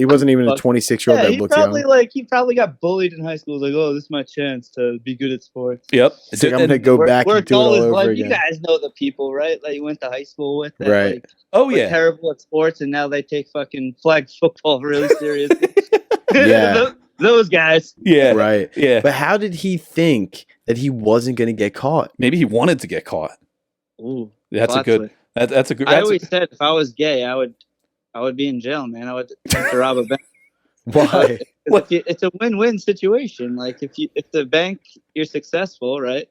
wasn't even a 26-year-old that looked young. He probably got bullied in high school. Like, oh, this is my chance to be good at sports. Yep. It's like, I'm going to go back and do it all over again. You guys know the people, right? That you went to high school with. That, right. Terrible at sports, and now they take fucking flag football really seriously. Yeah. Those guys. Yeah. Right. Yeah. But how did he think that he wasn't going to get caught? Maybe he wanted to get caught. Ooh. That's a good. I always said if I was gay, I would be in jail, man. I would have to rob a bank. Why? It's a win-win situation. Like if the bank you're successful, right?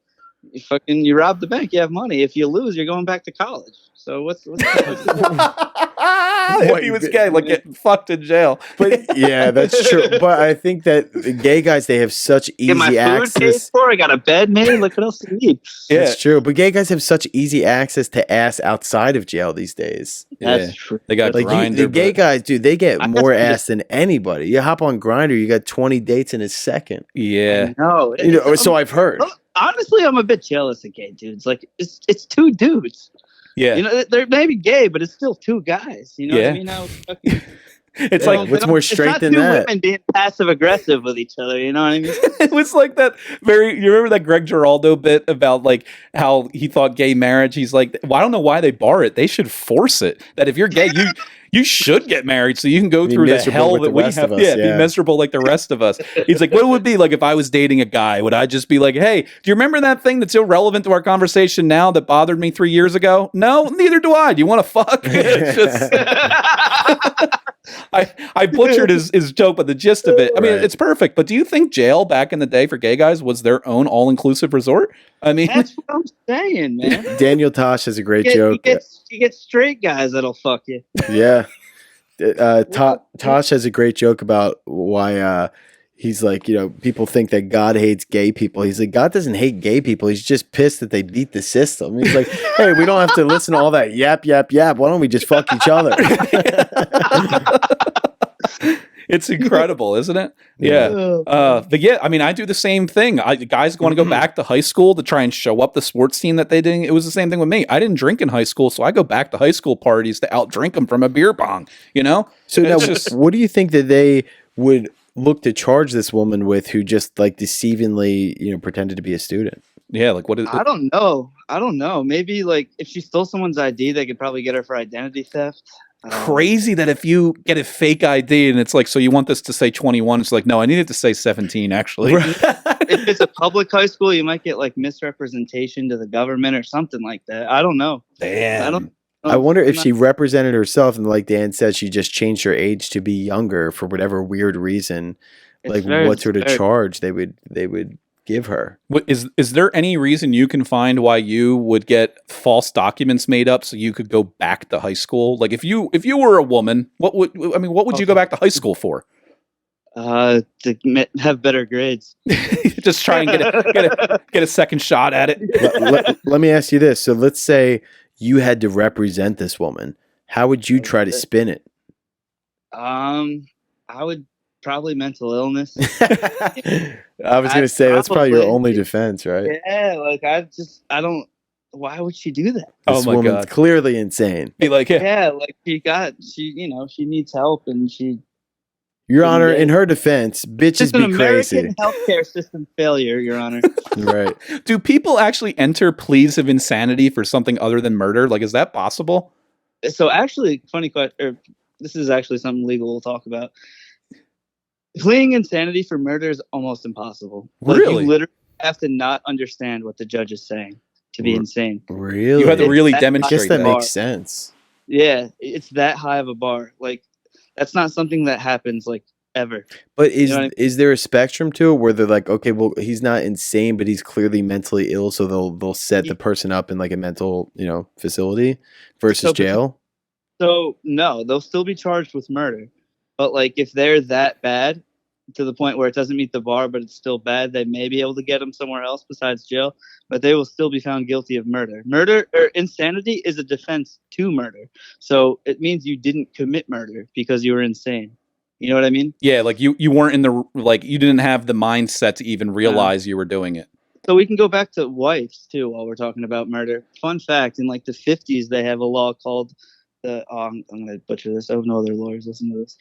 You rob the bank, you have money. If you lose, you're going back to college. So what's if he was gay, like getting fucked in jail. But yeah, that's true. But I think that the gay guys, they have such easy Get my food access. paid for. I got a bed made. Look what else you need. Yeah, that's true. But gay guys have such easy access to ass outside of jail these days. That's true. They got Grindr. The gay guys, dude, they get more ass than anybody. You hop on Grindr, you got 20 dates in a second. Yeah. No. So I've heard. Honestly, I'm a bit jealous of gay dudes. Like it's two dudes. Yeah. They're maybe gay, but it's still two guys. You know what I mean? It's like what's more straight than that? It's not two women being passive aggressive with each other. You know what I mean? It was like that you remember that Greg Giraldo bit about like how he thought gay marriage. He's like, well, I don't know why they bar it. They should force it. That if you're gay, you should get married so you can go through the hell that we have. Be miserable like the rest of us. He's like, what it would be like if I was dating a guy? Would I just be like, hey, do you remember that thing that's irrelevant to our conversation now that bothered me 3 years ago? No, neither do I. Do you want to fuck? It's just I butchered his joke, but the gist of it, I mean, it's perfect. But do you think jail back in the day for gay guys was their own all-inclusive resort? I mean, that's what I'm saying, man. Daniel Tosh has a great joke. You get straight guys that'll fuck you. Yeah. Tosh has a great joke about why he's like, people think that God hates gay people. He's like, God doesn't hate gay people. He's just pissed that they beat the system. He's like, hey, we don't have to listen to all that yap, yap, yap. Why don't we just fuck each other? It's incredible, isn't it? Yeah. But yeah, I mean, I do the same thing. Guys want to go back to high school to try and show up the sports team that they did. It was the same thing with me. I didn't drink in high school, so I go back to high school parties to outdrink them from a beer bong, So now, what do you think that they would look to charge this woman with who just like deceivingly, pretended to be a student? Yeah, like what is it? I don't know. Maybe like if she stole someone's ID, they could probably get her for identity theft. Crazy that if you get a fake ID and it's like, so you want this to say 21, it's like, no, I need it to say 17 actually. If it's a public high school, you might get like misrepresentation to the government or something like that. I don't know. Damn. I wonder if she represented herself and like Dan said, she just changed her age to be younger for whatever weird reason. Like what sort of charge they would give her. Is there any reason you can find why you would get false documents made up so you could go back to high school? Like if you were a woman, what would you go back to high school for? To have better grades. Just try and get a second shot at it. Let me ask you this. So let's say you had to represent this woman. How would you try to spin it? I would probably mental illness. I was going to say that's probably your only defense, right? Yeah, like I don't. Why would she do that? This woman's God, clearly insane. Be like, like she needs help, and she. Your Honor, in her defense, bitches be crazy. American healthcare system failure, Your Honor. Right. Do people actually enter pleas of insanity for something other than murder? Like, is that possible? So actually, funny question. This is actually something legal we'll talk about. Pleading insanity for murder is almost impossible. Like, Really? you literally have to not understand what the judge is saying to be insane. Really? You had to really I demonstrate guess that that. makes sense. Yeah, it's that high of a bar. Like, that's not something that happens like ever. But You know what I mean? is there a spectrum to it where they're like, okay, well, he's not insane, but he's clearly mentally ill, so they'll set the person up in like a mental, facility versus jail? So no, they'll still be charged with murder. But like, if they're that bad to the point where it doesn't meet the bar, but it's still bad, they may be able to get them somewhere else besides jail, but they will still be found guilty of murder. Murder or insanity is a defense to murder. So it means you didn't commit murder because you were insane. You know what I mean? Yeah, like you weren't you didn't have the mindset to even realize you were doing it. So we can go back to wives too while we're talking about murder. Fun fact, in like the 50s, they have a law called I'm going to butcher this. I hope no other lawyers listen to this.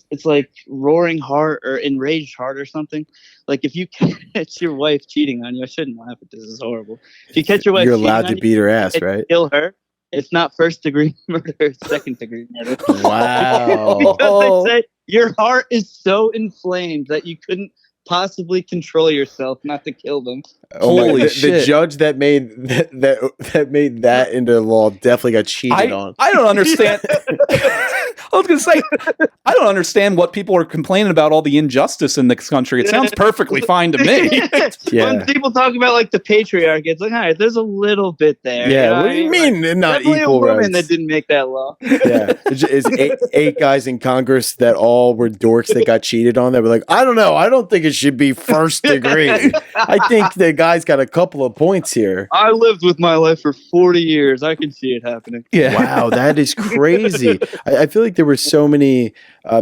It's like roaring heart or enraged heart or something. Like, if you catch your wife cheating on you, I shouldn't laugh at this. This is horrible. If you catch your wife, you're allowed to beat her ass, right? Kill her. It's not first degree murder; it's second degree murder. Wow! Because they say your heart is so inflamed that you couldn't possibly control yourself not to kill them. Holy shit! The judge that made that into law definitely got cheated on. I don't understand. I was gonna say, I don't understand what people are complaining about, all the injustice in this country. It sounds perfectly fine to me. When people talk about like the patriarchy, it's like, all right, there's a little bit there. Yeah, what do you mean? Like, not equal a woman rights. That didn't make that law. Yeah, it's eight guys in Congress that all were dorks that got cheated on. They were like, I don't know, I don't think it should be first degree. I think the guy's got a couple of points here. I lived with my life for 40 years. I can see it happening. Yeah. Wow, that is crazy. I feel like there were so many,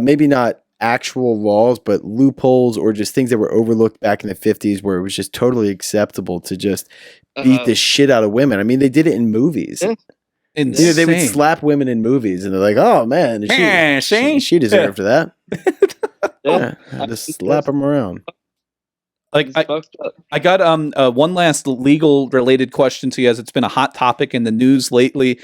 maybe not actual laws, but loopholes or just things that were overlooked back in the 50s where it was just totally acceptable to just beat the shit out of women. I mean, they did it in movies. They would slap women in movies and they're like, oh man, she deserved that. Just slap them around. Like I got one last legal related question to you, as it's been a hot topic in the news lately.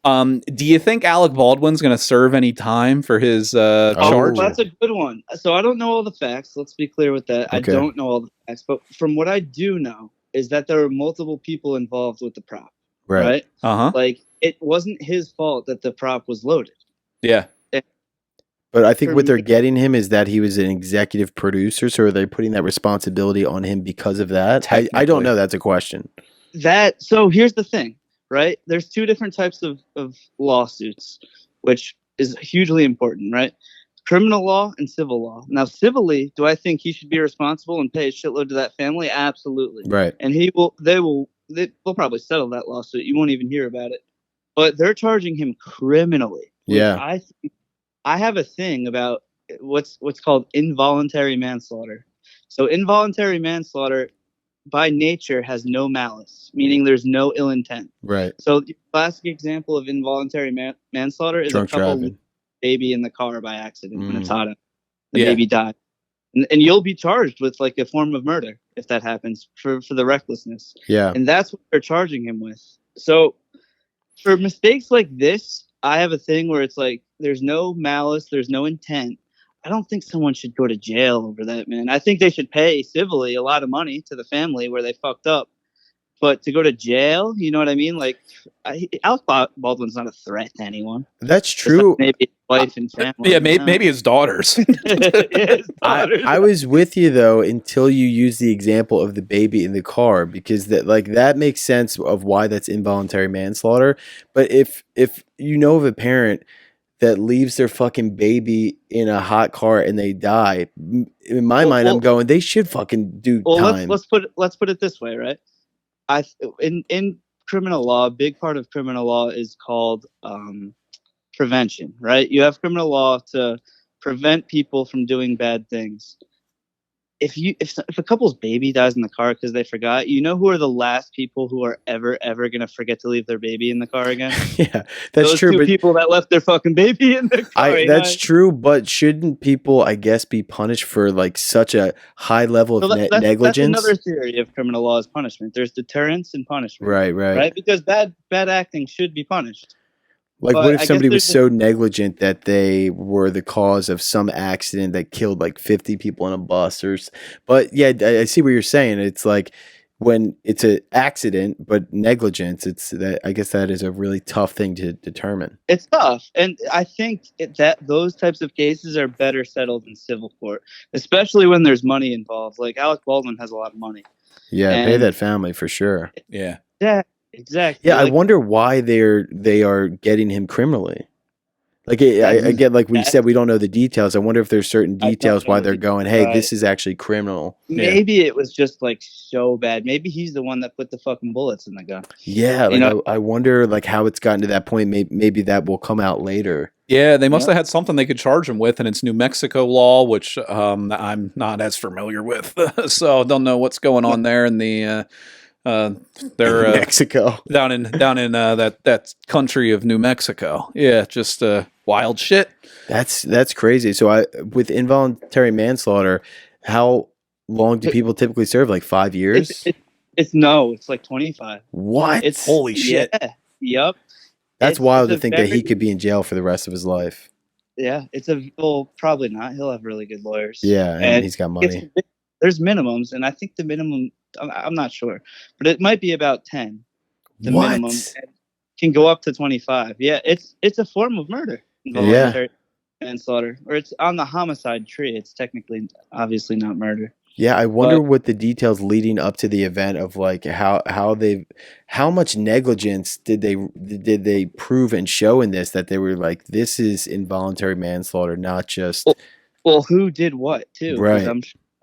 Do you think Alec Baldwin's going to serve any time for his charge? That's a good one. So I don't know all the facts. Let's be clear with that. Okay. I don't know all the facts, but from what I do know is that there are multiple people involved with the prop. Right? Uh-huh. Like, it wasn't his fault that the prop was loaded. Yeah. But I think what they're getting him is that he was an executive producer, so are they putting that responsibility on him because of that? I don't know. That's a question. So here's the thing, right? There's two different types of lawsuits, which is hugely important, right? Criminal law and civil law. Now, civilly, do I think he should be responsible and pay a shitload to that family? Absolutely. Right. And they'll probably settle that lawsuit. You won't even hear about it. But they're charging him criminally. Yeah. I have a thing about what's called involuntary manslaughter. So involuntary manslaughter by nature has no malice, meaning there's no ill intent. Right. So the classic example of involuntary manslaughter is drunk a couple driving. Baby in the car by accident when it's hot out. The baby died. And you'll be charged with like a form of murder if that happens for the recklessness. Yeah. And that's what they're charging him with. So for mistakes like this, I have a thing where it's like there's no malice, there's no intent. I don't think someone should go to jail over that, man. I think they should pay civilly a lot of money to the family where they fucked up. But to go to jail, you know what I mean? Like, Alec Baldwin's not a threat to anyone. That's true. Maybe his wife and family. Yeah, maybe his daughters. I was with you though until you used the example of the baby in the car, because that makes sense of why that's involuntary manslaughter. But if you know of a parent that leaves their fucking baby in a hot car and they die, in my mind, I'm going, they should fucking do time. Let's put it this way, right? In criminal law, a big part of criminal law is called prevention, right? You have criminal law to prevent people from doing bad things. If a couple's baby dies in the car because they forgot, you know who are the last people who are ever going to forget to leave their baby in the car again? Yeah, that's Those true. Two people that left their fucking baby in the car. That's true, but shouldn't people, I guess, be punished for like such a high level of negligence? That's another theory of criminal law is punishment. There's deterrence and punishment. Right. Because bad acting should be punished. Like, But what if I somebody guess was so negligent that they were the cause of some accident that killed like 50 people in a bus? But yeah, I see what you're saying. It's like when it's an accident, but negligence. It's that I guess that is a really tough thing to determine. It's tough, and I think that those types of cases are better settled in civil court, especially when there's money involved. Like Alec Baldwin has a lot of money. Yeah, pay that family for sure. Yeah. Yeah, exactly. Yeah, I Like, wonder why they are getting him criminally. Like I get, like we said, we don't know the details. I wonder if there's certain details why they're going, hey, this is actually criminal. Maybe it was just like so bad. Maybe he's the one that put the fucking bullets in the gun. Yeah, like I wonder like how it's gotten to that point. Maybe that will come out later. Yeah, they must have had something they could charge him with, and it's New Mexico law, which I'm not as familiar with, so don't know what's going on there in the they're Mexico down in that country of New Mexico. Yeah, just wild shit. That's crazy. So with involuntary manslaughter, how long do people typically serve? Like 5 years? It's like 25. What? It's holy shit. Yeah, yep. That's wild to think that he could be in jail for the rest of his life. Yeah, probably not. He'll have really good lawyers. Yeah, and he's got money. There's minimums, and I think the minimum, I'm not sure, but it might be about 10. The minimum can go up to 25. Yeah, it's a form of murder. Involuntary manslaughter, or it's on the homicide tree. It's technically, obviously, not murder. Yeah, I wonder what the details leading up to the event of like how much negligence did they prove and show in this, that they were like, this is involuntary manslaughter, not just. Well, who did what too? Right.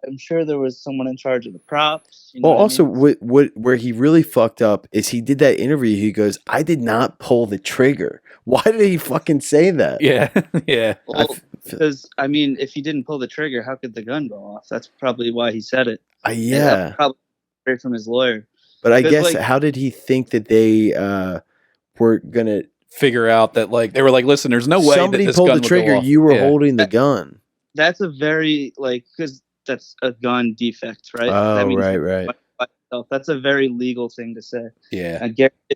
I'm sure there was someone in charge of the props. Well, also, where he really fucked up is he did that interview. He goes, "I did not pull the trigger." Why did he fucking say that? Yeah, yeah. Well, because if he didn't pull the trigger, how could the gun go off? That's probably why he said it. Yeah, probably straight from his lawyer. But I guess how did he think that they were gonna figure out that like they were like, listen, there's no way somebody that this pulled gun the would trigger. go off. You were holding the gun. That's a very because that's a gun defect, right? Oh, that means right. That's a very legal thing to say. Yeah.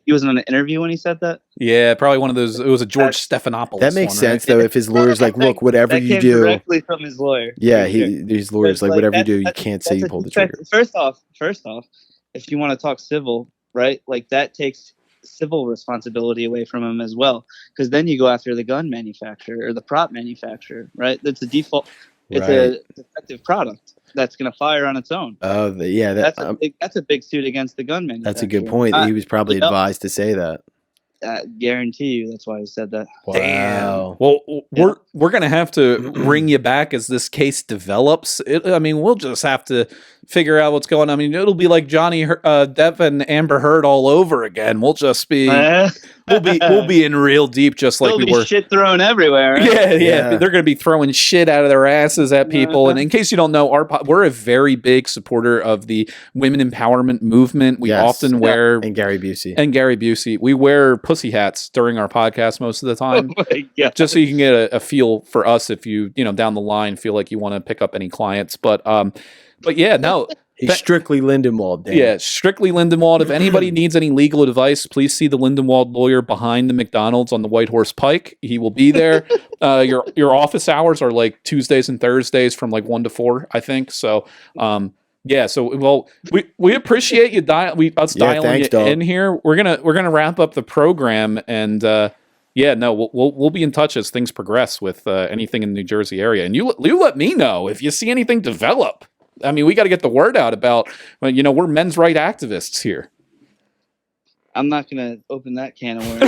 He was in an interview when he said that? Yeah, probably one of those. It was a George Stephanopoulos. That makes sense, right? though, if his lawyer's like, look, whatever you do. Directly from his lawyer. Yeah, his lawyer's like, whatever you do, you can't say you pulled the trigger. First off, if you want to talk civil, right, like that takes civil responsibility away from him as well. Because then you go after the gun manufacturer or the prop manufacturer, right? That's a default. It's a defective product that's going to fire on its own. Oh, that's a big suit against the gun manufacturer. That's a good point. He was probably advised to say that. Guarantee you, that's why he said that. Wow. Damn. Well, we're gonna have to bring you back as this case develops. We'll just have to figure out what's going on. I mean, it'll be like Johnny Depp and Amber Heard all over again. We'll just be we'll be in real deep, just like we were. Shit thrown everywhere. Right? Yeah. They're gonna be throwing shit out of their asses at people. And in case you don't know, we're a very big supporter of the women empowerment movement. We often wear and Gary Busey. We wear pussy hats during our podcast most of the time, just so you can get a feel for us if you down the line feel like you want to pick up any clients. But yeah, no. He's strictly Lindenwold. Dan. Yeah, strictly Lindenwold. If anybody needs any legal advice, please see the Lindenwold Lawyer behind the McDonald's on the White Horse Pike. He will be there. Your office hours are like Tuesdays and Thursdays from like 1 to 4, I think. So, we appreciate you dialing you in here. We're gonna wrap up the program, and we'll be in touch as things progress with anything in the New Jersey area. And you let me know if you see anything develop. I mean, we got to get the word out about, we're men's right activists here. I'm not going to open that can of worms.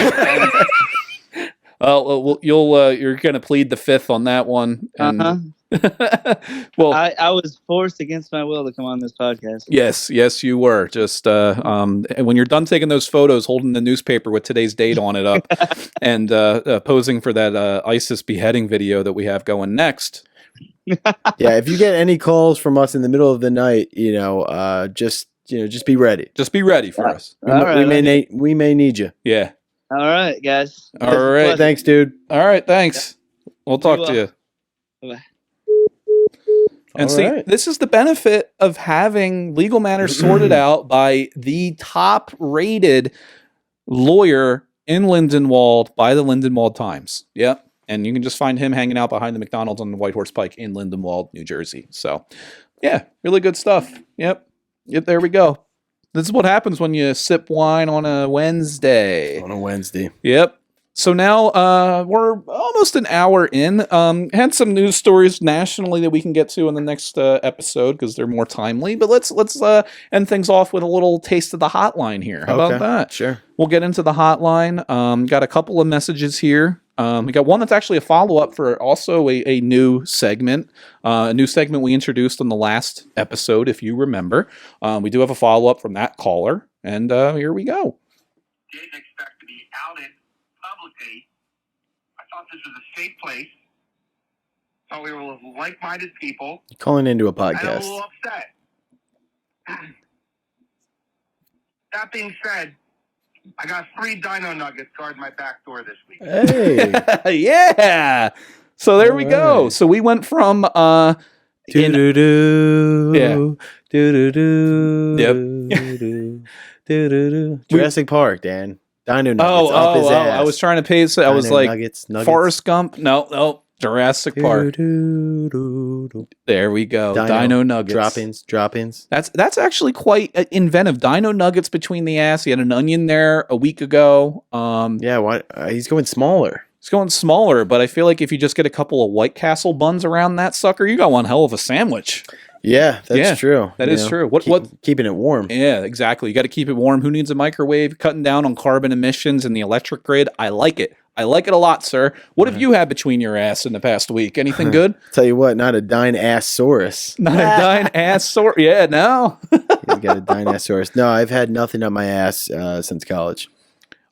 You're going to plead the fifth on that one. And, well, I was forced against my will to come on this podcast. Yes, you were. Just when you're done taking those photos, holding the newspaper with today's date on it up, and posing for that ISIS beheading video that we have going next. Yeah, if you get any calls from us in the middle of the night, just be ready. Just be ready for us. We may need you. Yeah. All right, guys. All right. Thanks, dude. All right, thanks. We'll talk to you. Bye. And this is the benefit of having legal matters sorted out by the top-rated lawyer in Lindenwold by the Lindenwold Times. Yep. And you can just find him hanging out behind the McDonald's on the White Horse Pike in Lindenwold, New Jersey. So, yeah, really good stuff. Yep. There we go. This is what happens when you sip wine on a Wednesday. Yep. So now we're almost an hour in. Had some news stories nationally that we can get to in the next episode because they're more timely. But let's end things off with a little taste of the hotline here. How about that? Sure. We'll get into the hotline. Got a couple of messages here. We got one that's actually a follow-up for also a new segment. A new segment we introduced on the last episode, if you remember. We do have a follow-up from that caller. And here we go. Didn't expect to be outed publicly. I thought this was a safe place. Thought we were like-minded people. Calling into a I'm a podcast. little upset. That being said, I got 3 dino nuggets guarding my back door this week. Hey. Yeah. So there we go. So we went from Jurassic Park, Dan. Dino nuggets up his ass. I was trying to pay. I Dino was like nuggets. Forrest Gump. No, Jurassic Park. There we go. Dino nuggets. Drop-ins. That's actually quite inventive. Dino nuggets between the ass. He had an onion there a week ago. Yeah, what? He's going smaller. It's going smaller, but I feel like if you just get a couple of White Castle buns around that sucker, you got one hell of a sandwich. Yeah, that's true. That is true. Keeping it warm. Yeah, exactly. You got to keep it warm. Who needs a microwave? Cutting down on carbon emissions and the electric grid. I like it. I like it a lot, sir. What have you had between your ass in the past week? Anything good? Tell you what, not a dine-ass-saurus. Not a dine-ass-saurus. Yeah, no. He's got a dine-ass-saurus. No, I've had nothing up my ass since college.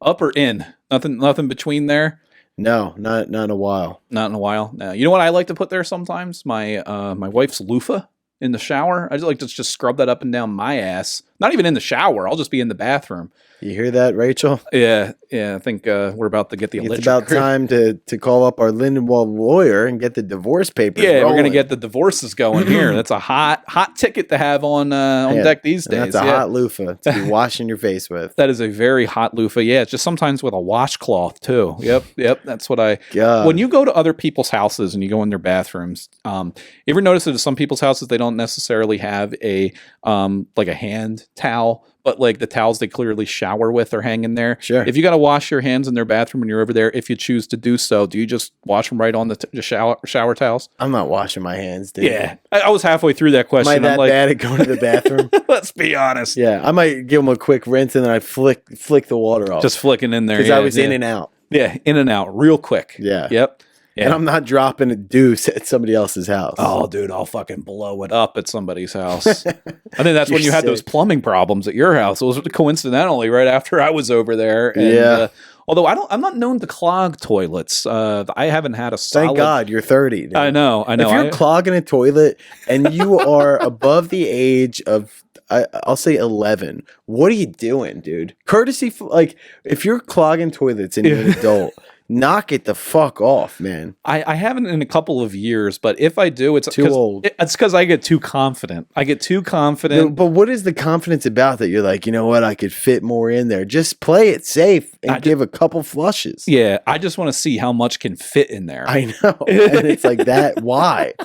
Up or in? Nothing between there? No, not in a while. Not in a while. No. You know what I like to put there sometimes? My wife's loofah in the shower. I just like to just scrub that up and down my ass. Not even in the shower. I'll just be in the bathroom. You hear that, Rachel? Yeah. I think we're about to get the electric. It's about time to call up our Lindenwold lawyer and get the divorce papers. Yeah, rolling. we're gonna get the divorces going here. That's a hot ticket to have on deck these days. That's a hot loofah to be washing your face with. That is a very hot loofah. Yeah, it's just sometimes with a washcloth too. Yep. That's what I. God. When you go to other people's houses and you go in their bathrooms, you ever notice that at some people's houses they don't necessarily have a like a hand towel, but like the towels they clearly shower with are hanging there. Sure. If you got to wash your hands in their bathroom when you're over there, if you choose to do so, do you just wash them right on the shower towels? I'm not washing my hands, dude. Yeah. I was halfway through that question. Am I that bad at going to the bathroom? Let's be honest. Yeah, I might give them a quick rinse and then I'd flick the water off. Just flicking in there. Because I was in and out. Yeah, in and out real quick. Yeah. Yep. Yeah. And I'm not dropping a deuce at somebody else's house. Oh, dude, I'll fucking blow it up at somebody's house. I think that's when you had sick. those plumbing problems at your house. It was coincidentally right after I was over there. And, yeah. Although I'm not known to clog toilets. I haven't had a solid. Thank God you're 30. Dude. I know. If you're clogging a toilet and you are above the age of, I'll say 11, what are you doing, dude? Courtesy, like if you're clogging toilets and you're an adult. Knock it the fuck off, man. I haven't in a couple of years, but if I do, it's too old. It's because I get too confident. No, but what is the confidence about that? You're like, you know what? I could fit more in there. Just play it safe and give a couple flushes. Yeah, I just want to see how much can fit in there. I know. And it's like that. Why?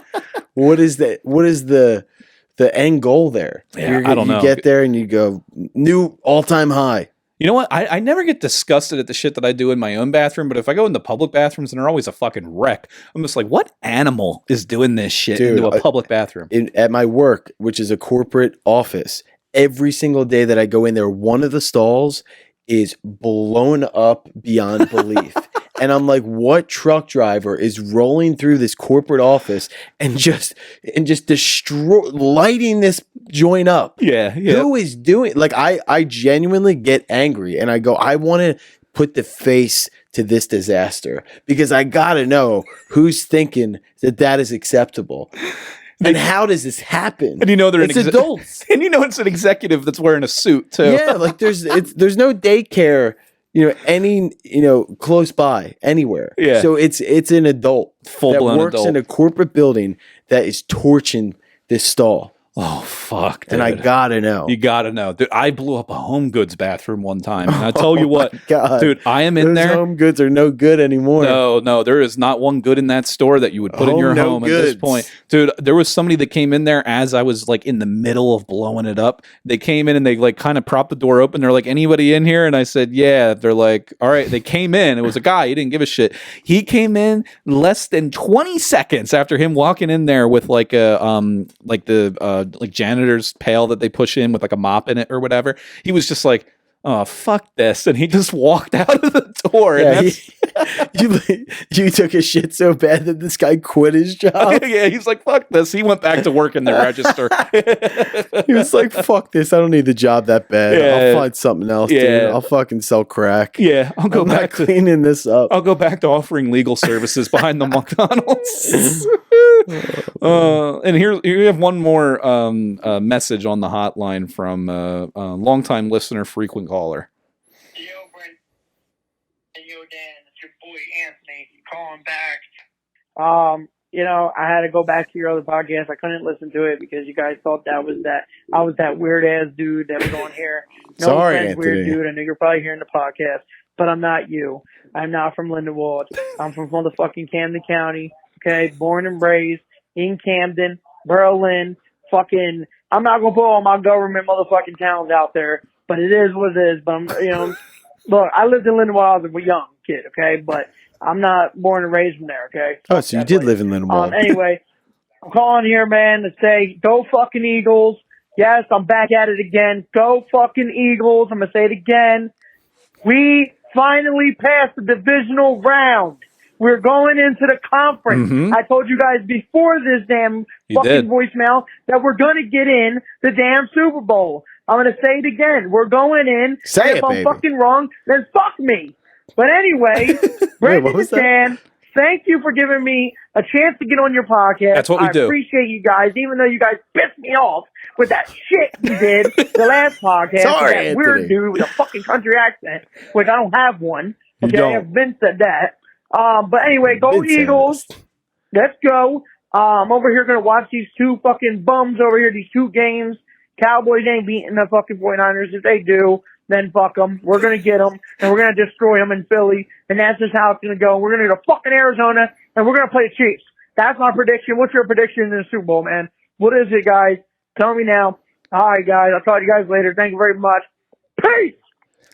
What is that? What is the end goal there? Yeah, I don't know. You get there and you go, new all-time high. You know what? I never get disgusted at the shit that I do in my own bathroom, but if I go into public bathrooms and they're always a fucking wreck, I'm just like, what animal is doing this shit into a public bathroom? At my work, which is a corporate office, every single day that I go in there, one of the stalls is blown up beyond belief. And I'm like, what truck driver is rolling through this corporate office and just lighting this joint up? Yeah. Who is doing? Like, I genuinely get angry and I go, I want to put the face to this disaster because I gotta know who's thinking that is acceptable. And how does this happen? And you know they're adults. And you know it's an executive that's wearing a suit too. Yeah, like there's no daycare, close by anywhere. Yeah. So it's an adult Full-blown that works adult. in a corporate building that is torching this stall. Oh, fuck, dude. And I gotta know. You gotta know. Dude, I blew up a Home Goods bathroom one time. And I tell you what, God. dude, I am in Those there. Home Goods are no good anymore. No, there is not one good in that store that you would put in your home at this point. Dude, there was somebody that came in there as I was like in the middle of blowing it up. They came in and they like kind of propped the door open. They're like, anybody in here? And I said, yeah. They're like, all right. They came in. It was a guy. He didn't give a shit. He came in less than 20 seconds after him walking in there with like a like janitor's pail that they push in with like a mop in it or whatever. He was just like, oh, fuck this. And he just walked out of the door. Yeah, And you took a shit so bad that this guy quit his job. yeah, he's like, fuck this. He went back to work in the register. He was like, fuck this. I don't need the job that bad. Yeah. I'll find something else, dude. I'll fucking sell crack. Yeah, I'll go back to cleaning this up. I'll go back to offering legal services behind the McDonald's. And here you have one more message on the hotline from a longtime listener, frequent caller. Yo, Brent. And yo, Dan. It's your boy Anthony calling back. I had to go back to your other podcast. I couldn't listen to it because you guys thought I was that weird ass dude that was on here. No Sorry, offense, Anthony. weird dude. I know you're probably hearing the podcast, but I'm not you. I'm not from Lindenwold. I'm from motherfucking Camden County. Okay, born and raised in Camden, Berlin. Fucking, I'm not gonna put all my government motherfucking towns out there, but it is what it is. But look, I lived in Lindenwold as a young kid. Okay, but I'm not born and raised from there. Okay. Oh, so you did live in Lindenwold. Anyway, I'm calling here, man, to say go fucking Eagles. Yes, I'm back at it again. Go fucking Eagles. I'm gonna say it again. We finally passed the divisional round. We're going into the conference. Mm-hmm. I told you guys before this damn fucking voicemail that we're going to get in the damn Super Bowl. I'm going to say it again. We're going in. Say and it, if I'm baby. fucking wrong, then fuck me. But anyway, Brandon and Dan, thank you for giving me a chance to get on your podcast. That's what we do. I appreciate you guys, even though you guys pissed me off with that shit you did the last podcast. Sorry, that Anthony. weird dude with a fucking country accent, which I don't have one. You Okay, don't. Vince said that. But anyway, go Vince Eagles. said this. Let's go. I'm over here going to watch these two fucking bums over here, these two games. Cowboys ain't beating the fucking 49ers. If they do, then fuck them. We're going to get them, and we're going to destroy them in Philly, and that's just how it's going to go. We're going to go to fucking Arizona, and we're going to play the Chiefs. That's my prediction. What's your prediction in the Super Bowl, man? What is it, guys? Tell me now. All right, guys. I'll talk to you guys later. Thank you very much. Peace!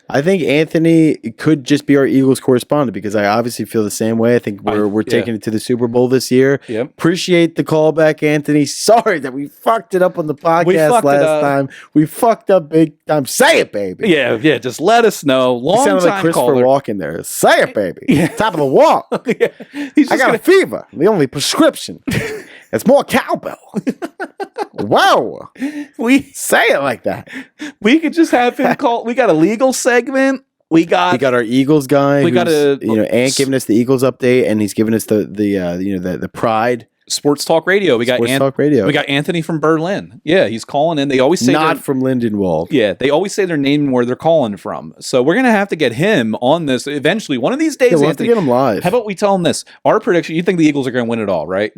I think Anthony could just be our Eagles correspondent because I obviously feel the same way. I think we're taking it to the Super Bowl this year. Yep. Appreciate the callback, Anthony. Sorry that we fucked it up on the podcast last time. We fucked up big time. Say it, baby. Yeah. Just let us know. You sounded like Christopher Walken there. Say it, baby. Yeah. Top of the wall. Yeah. He's I got a fever. The only prescription. It's more cowbell. Wow. We say it like that. We could just have him call. We got a legal segment. We got our Eagles guy. We got Ant giving us the Eagles update, and he's giving us the Pride Sports Talk Radio. We got Talk Radio. We got Anthony from Berlin. Yeah, he's calling in. They always say not from Lindenwold. Yeah, they always say their name and where they're calling from. So we're gonna have to get him on this eventually. One of these days, we'll have Anthony, to get him live. How about we tell him this? Our prediction. You think the Eagles are going to win it all, right?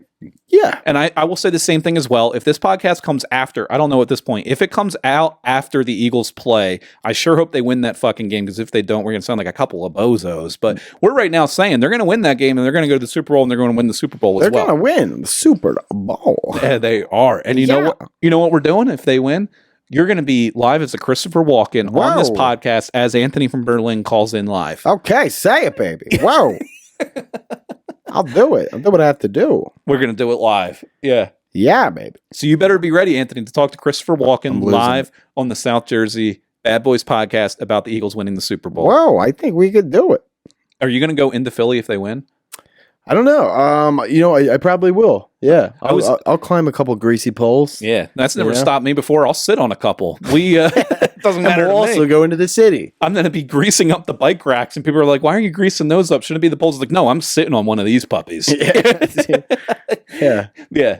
Yeah. And I will say the same thing as well. If this podcast comes after, I don't know at this point, if it comes out after the Eagles play, I sure hope they win that fucking game, because if they don't, we're going to sound like a couple of bozos. But we're right now saying they're going to win that game, and they're going to go to the Super Bowl, and they're going to win the Super Bowl as well. They're going to win the Super Bowl. Yeah, they are. And you know what? You know what we're doing if they win? You're going to be live as a Christopher Walken on this podcast as Anthony from Berlin calls in live. Okay, say it, baby. Whoa. I'll do it. I'll do what I have to do. We're going to do it live. Yeah. Yeah, baby. So you better be ready, Anthony, to talk to Christopher Walken live on the South Jersey Bad Boys podcast about the Eagles winning the Super Bowl. Whoa, I think we could do it. Are you going to go into Philly if they win? I don't know. I probably will. Yeah, I'll climb a couple greasy poles. Yeah, that's never stopped me before. I'll sit on a couple. It doesn't matter. We'll also go into the city. I'm going to be greasing up the bike racks, and people are like, "Why are you greasing those up? Shouldn't it be the poles?" Like, no, I'm sitting on one of these puppies. Yeah.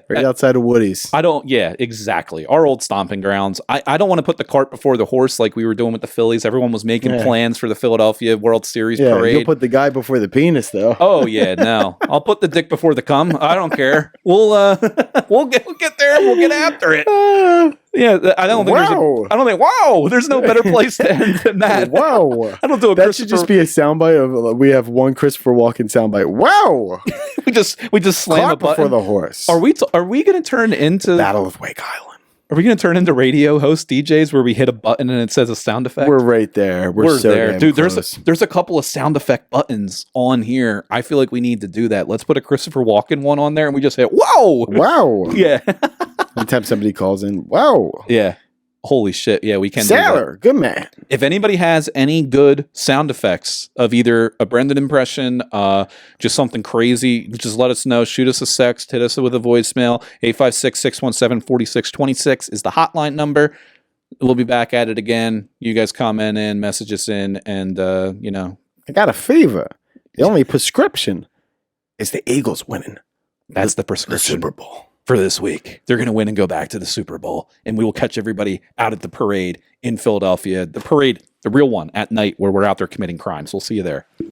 Right outside of Woody's. I don't. Yeah, exactly. Our old stomping grounds. I don't want to put the cart before the horse like we were doing with the Phillies. Everyone was making plans for the Philadelphia World Series parade. You'll put the guy before the penis, though. Oh yeah, no. I'll put the dick before the cum. I don't care. we'll get there and we'll get after it. Yeah, I don't think there's no better place to end than that. Wow. I don't do that should just be a soundbite of we have one Christopher Walken soundbite. Wow. we just slam Clap a button before the horse. Are we going to turn into Battle of Wake Island? Are we going to turn into radio host DJs where we hit a button and it says a sound effect? We're right there. We're so there, dude. close. There's a couple of sound effect buttons on here. I feel like we need to do that. Let's put a Christopher Walken one on there and we just hit whoa. Wow. Yeah. Anytime somebody calls in, wow. Yeah. Holy shit. Yeah, we can Sailor, do that. good man. If anybody has any good sound effects of either a Brendan impression, just something crazy, just let us know. Shoot us a text, hit us with a voicemail. 856-617-4626 is the hotline number. We'll be back at it again. You guys comment in, message us in, and, I got a fever. The only prescription is the Eagles winning. That's the prescription. The Super Bowl. For this week. They're going to win and go back to the Super Bowl, and we will catch everybody out at the parade in Philadelphia. The parade, the real one, at night where we're out there committing crimes. We'll see you there.